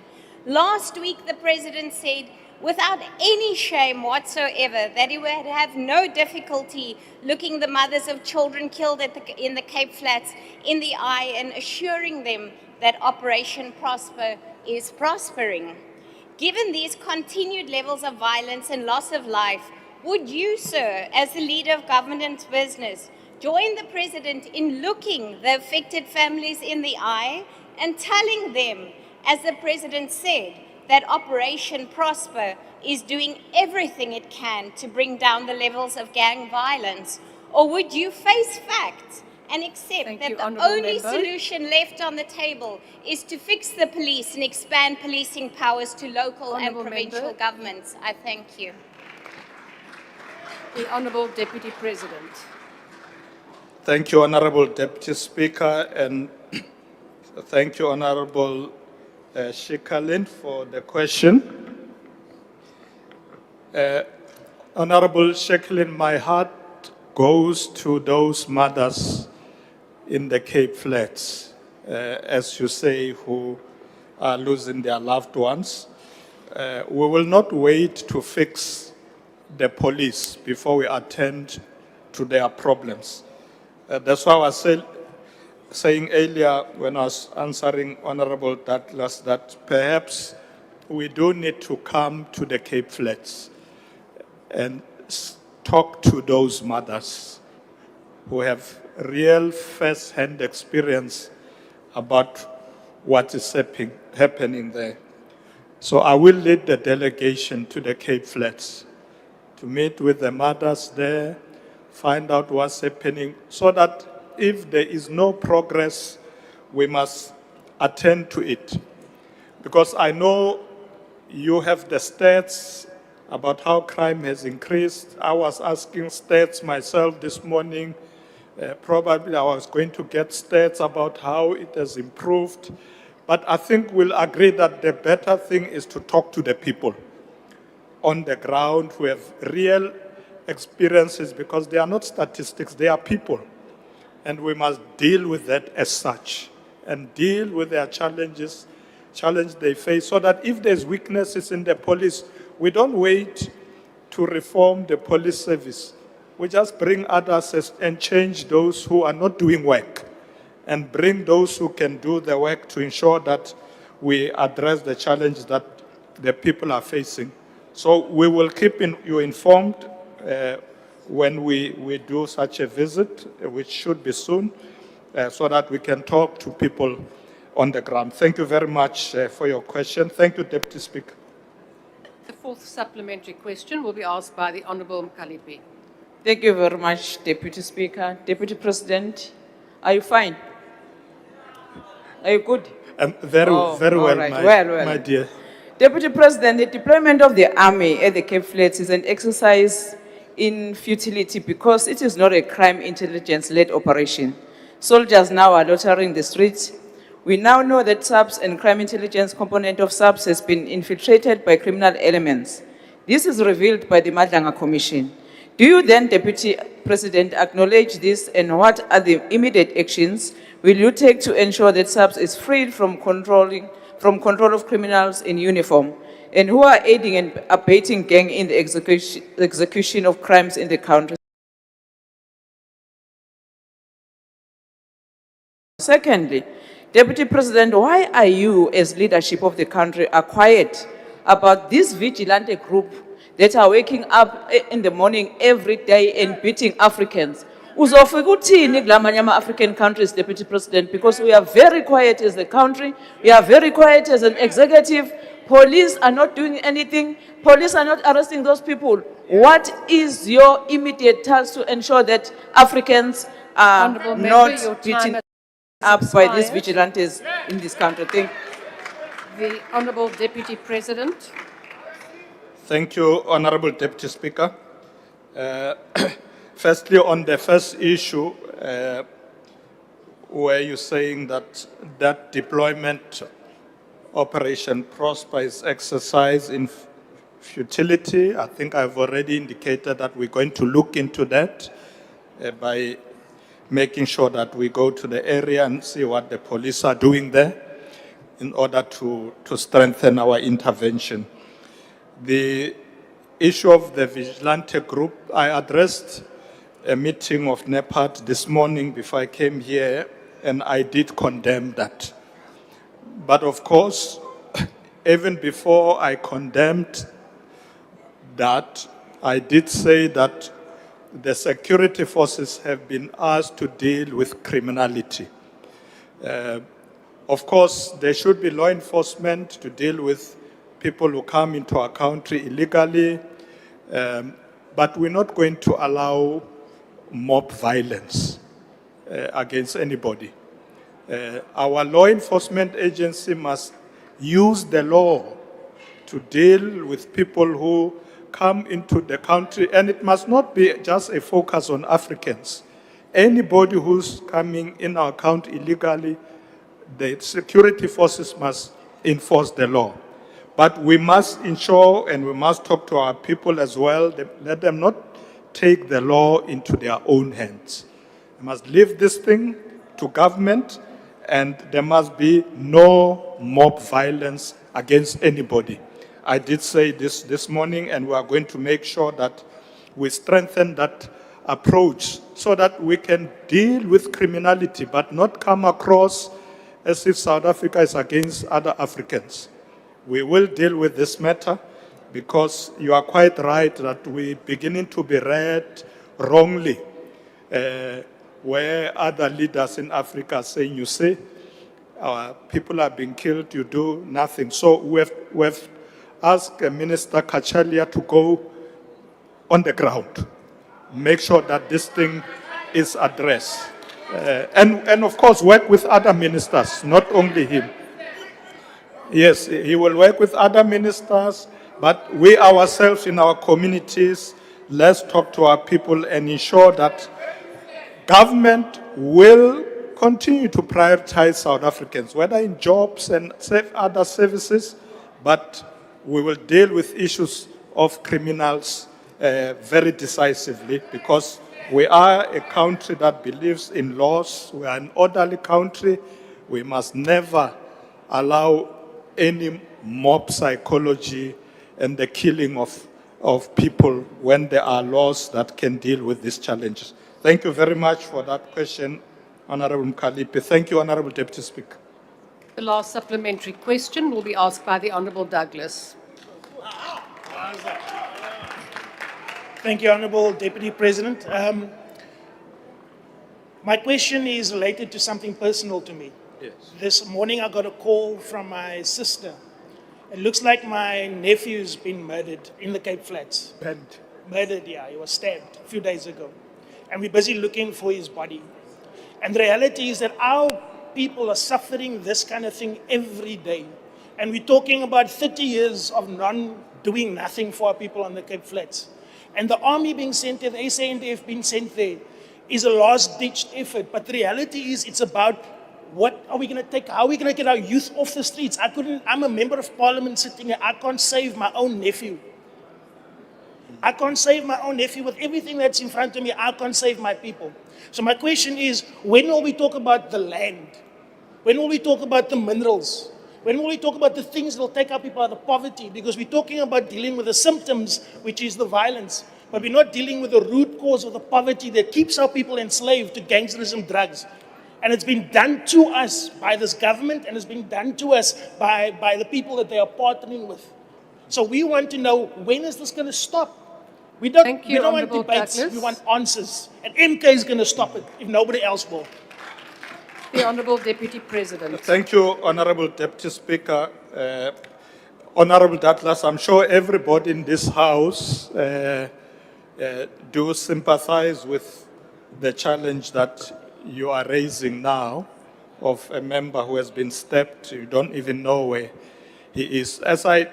Last week, the President said, without any shame whatsoever, that he would have no difficulty looking the mothers of children killed in the Cape Flats in the eye and assuring them that Operation Prosper is prospering. Given these continued levels of violence and loss of life, would you, sir, as the leader of government business, join the President in looking the affected families in the eye and telling them, as the President said, that Operation Prosper is doing everything it can to bring down the levels of gang violence? Or would you face facts and accept that the only solution left on the table is to fix the police and expand policing powers to local and provincial governments? I thank you. The Honourable Deputy President. Thank you, Honourable Deputy Speaker, and thank you, Honourable Schikkerling, for the question. Honourable Schikkerling, my heart goes to those mothers in the Cape Flats, as you say, who are losing their loved ones. We will not wait to fix the police before we attend to their problems. That's why I was saying earlier when I was answering Honourable Douglas that perhaps we do need to come to the Cape Flats and talk to those mothers who have real first-hand experience about what is happening there. So I will lead the delegation to the Cape Flats to meet with the mothers there, find out what's happening, so that if there is no progress, we must attend to it. Because I know you have the stats about how crime has increased. I was asking stats myself this morning. Probably I was going to get stats about how it has improved. But I think we'll agree that the better thing is to talk to the people on the ground who have real experiences, because they are not statistics, they are people. And we must deal with that as such and deal with their challenge they face, so that if there's weaknesses in the police, we don't wait to reform the police service. We just bring others and change those who are not doing work and bring those who can do the work to ensure that we address the challenges that the people are facing. So we will keep you informed when we do such a visit, which should be soon, so that we can talk to people on the ground. Thank you very much for your question. Thank you, Deputy Speaker. The fourth supplementary question will be asked by the Honourable Mkalipi. Thank you very much, Deputy Speaker. Deputy President, are you fine? Are you good? Very well, right. my dear. Deputy President, the deployment of the army at the Cape Flats is an exercise in futility because it is not a crime intelligence-led operation. Soldiers now are loitering the streets. We now know that SAPS and crime intelligence component of SAPS has been infiltrated by criminal elements. This is revealed by the Madlanga Commission. Do you then, Deputy President, acknowledge this, and what are the immediate actions will you take to ensure that SAPS is freed from control of criminals in uniform and who are aiding and abating gang in the execution of crimes in the country? Secondly, Deputy President, why are you, as leadership of the country, are quiet about this vigilante group that are waking up in the morning every day and beating Africans? Uzofika uthini kulamanye ama-African countries, Deputy President, because we are very quiet as a country, we are very quiet as an executive, police are not doing anything, police are not arresting those people. What is your immediate task to ensure that Africans are Honourable Member, not your time beaten has up by these expired. vigilantes in this country? Thank you. The Honourable Deputy President. Thank you, Honorable Deputy Speaker. Firstly, on the first issue, where you're saying that deployment Operation Prosper is exercise in futility, I think I've already indicated that we're going to look into that by making sure that we go to the area and see what the police are doing there in order to strengthen our intervention. The issue of the vigilante group, I addressed a meeting of NEPAD this morning before I came here, and I did condemn that. But of course, even before I condemned that, I did say that the security forces have been asked to deal with criminality. Of course, there should be law enforcement to deal with people who come into our country illegally, but we're not going to allow mob violence against anybody. Our law enforcement agency must use the law to deal with people who come into the country, and it must not be just a focus on Africans. Anybody who's coming in our country illegally, the security forces must enforce the law. But we must ensure, and we must talk to our people as well, let them not take the law into their own hands. They must leave this thing to government, and there must be no mob violence against anybody. I did say this morning, and we are going to make sure that we strengthen that approach so that we can deal with criminality, but not come across as if South Africa is against other Africans. We will deal with this matter because you are quite right that we're beginning to be read wrongly, where other leaders in Africa are saying, you see, our people are being killed, you do nothing. So we've asked Minister Kachalia to go on the ground, make sure that this thing is addressed. And of course, work with other ministers, not only him. Yes, he will work with other ministers, but we ourselves in our communities, let's talk to our people and ensure that government will continue to prioritize South Africans, whether in jobs and other services, but we will deal with issues of criminals very decisively because we are a country that believes in laws. We are an orderly country. We must never allow any mob psychology and the killing of people when there are laws that can deal with these challenges. Thank you very much for that question, Honorable Mkalipi. Thank you, Honorable Deputy Speaker. The last supplementary question will be asked by the Honourable Douglas. Thank you, Honourable Deputy President. My question is related to something personal to me. Yes. This morning I got a call from my sister. It looks like my nephew's been murdered in the Cape Flats. Murdered, yeah. He was stabbed a few days ago. And we're busy looking for his body. And the reality is that our people are suffering this kind of thing every day. And we're talking about 30 years of doing nothing for our people on the Cape Flats. And the army being sent there, the SANDF being sent there, is a last-ditched effort. But the reality is it's about what are we going to take, how are we going to get our youth off the streets? I'm a member of parliament sitting here, I can't save my own nephew. I can't save my own nephew with everything that's in front of me. I can't save my people. So my question is, when will we talk about the land? When will we talk about the minerals? When will we talk about the things that will take our people out of poverty? Because we're talking about dealing with the symptoms, which is the violence. But we're not dealing with the root cause of the poverty that keeps our people enslaved to gangsterism, drugs. And it's been done to us by this government, and it's been done to us by the people that they are partnering with. So we want to know, when is this going to stop? We don't want debates, we want answers. And MK is going to stop it if nobody else will. The Honourable Deputy President. Thank you, Honourable Deputy Speaker. Honourable Douglas, I'm sure everybody in this House do sympathize with the challenge that you are raising now of a member who has been stepped. You don't even know where he is. As I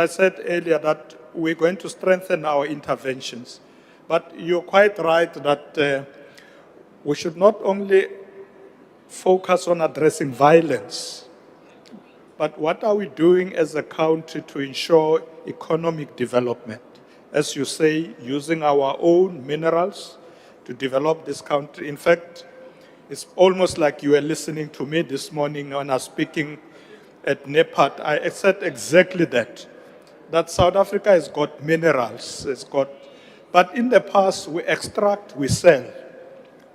said earlier, that we're going to strengthen our interventions. But you're quite right that we should not only focus on addressing violence, but what are we doing as a country to ensure economic development? As you say, using our own minerals to develop this country. In fact, it's almost like you were listening to me this morning when I was speaking at NEPAD. I said exactly that South Africa has got minerals, but in the past we extract, we sell.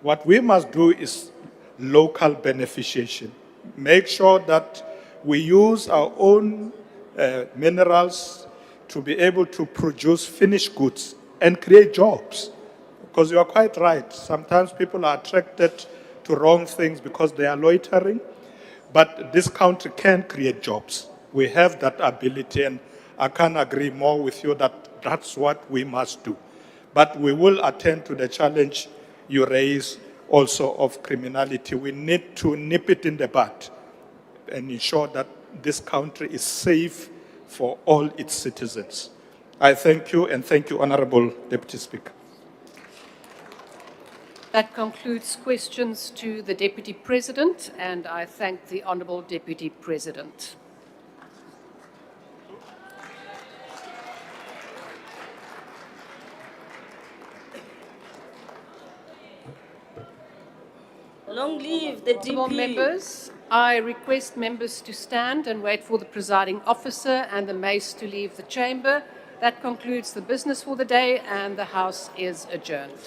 What we must do is local beneficiation. Make sure that we use our own minerals to be able to produce finished goods and create jobs. Because you are quite right, sometimes people are attracted to wrong things because they are loitering, but this country can create jobs. We have that ability, and I can't agree more with you that that's what we must do. But we will attend to the challenge you raise also of criminality. We need to nip it in the bud and ensure that this country is safe for all its citizens. I thank you, and thank you, Honourable Deputy Speaker. That concludes questions to the Deputy President, and I thank the Honourable Deputy President. Long live the Honourable DP. members, I request members to stand and wait for the presiding officer and the mace to leave the chamber. That concludes the business for the day, and the House is adjourned.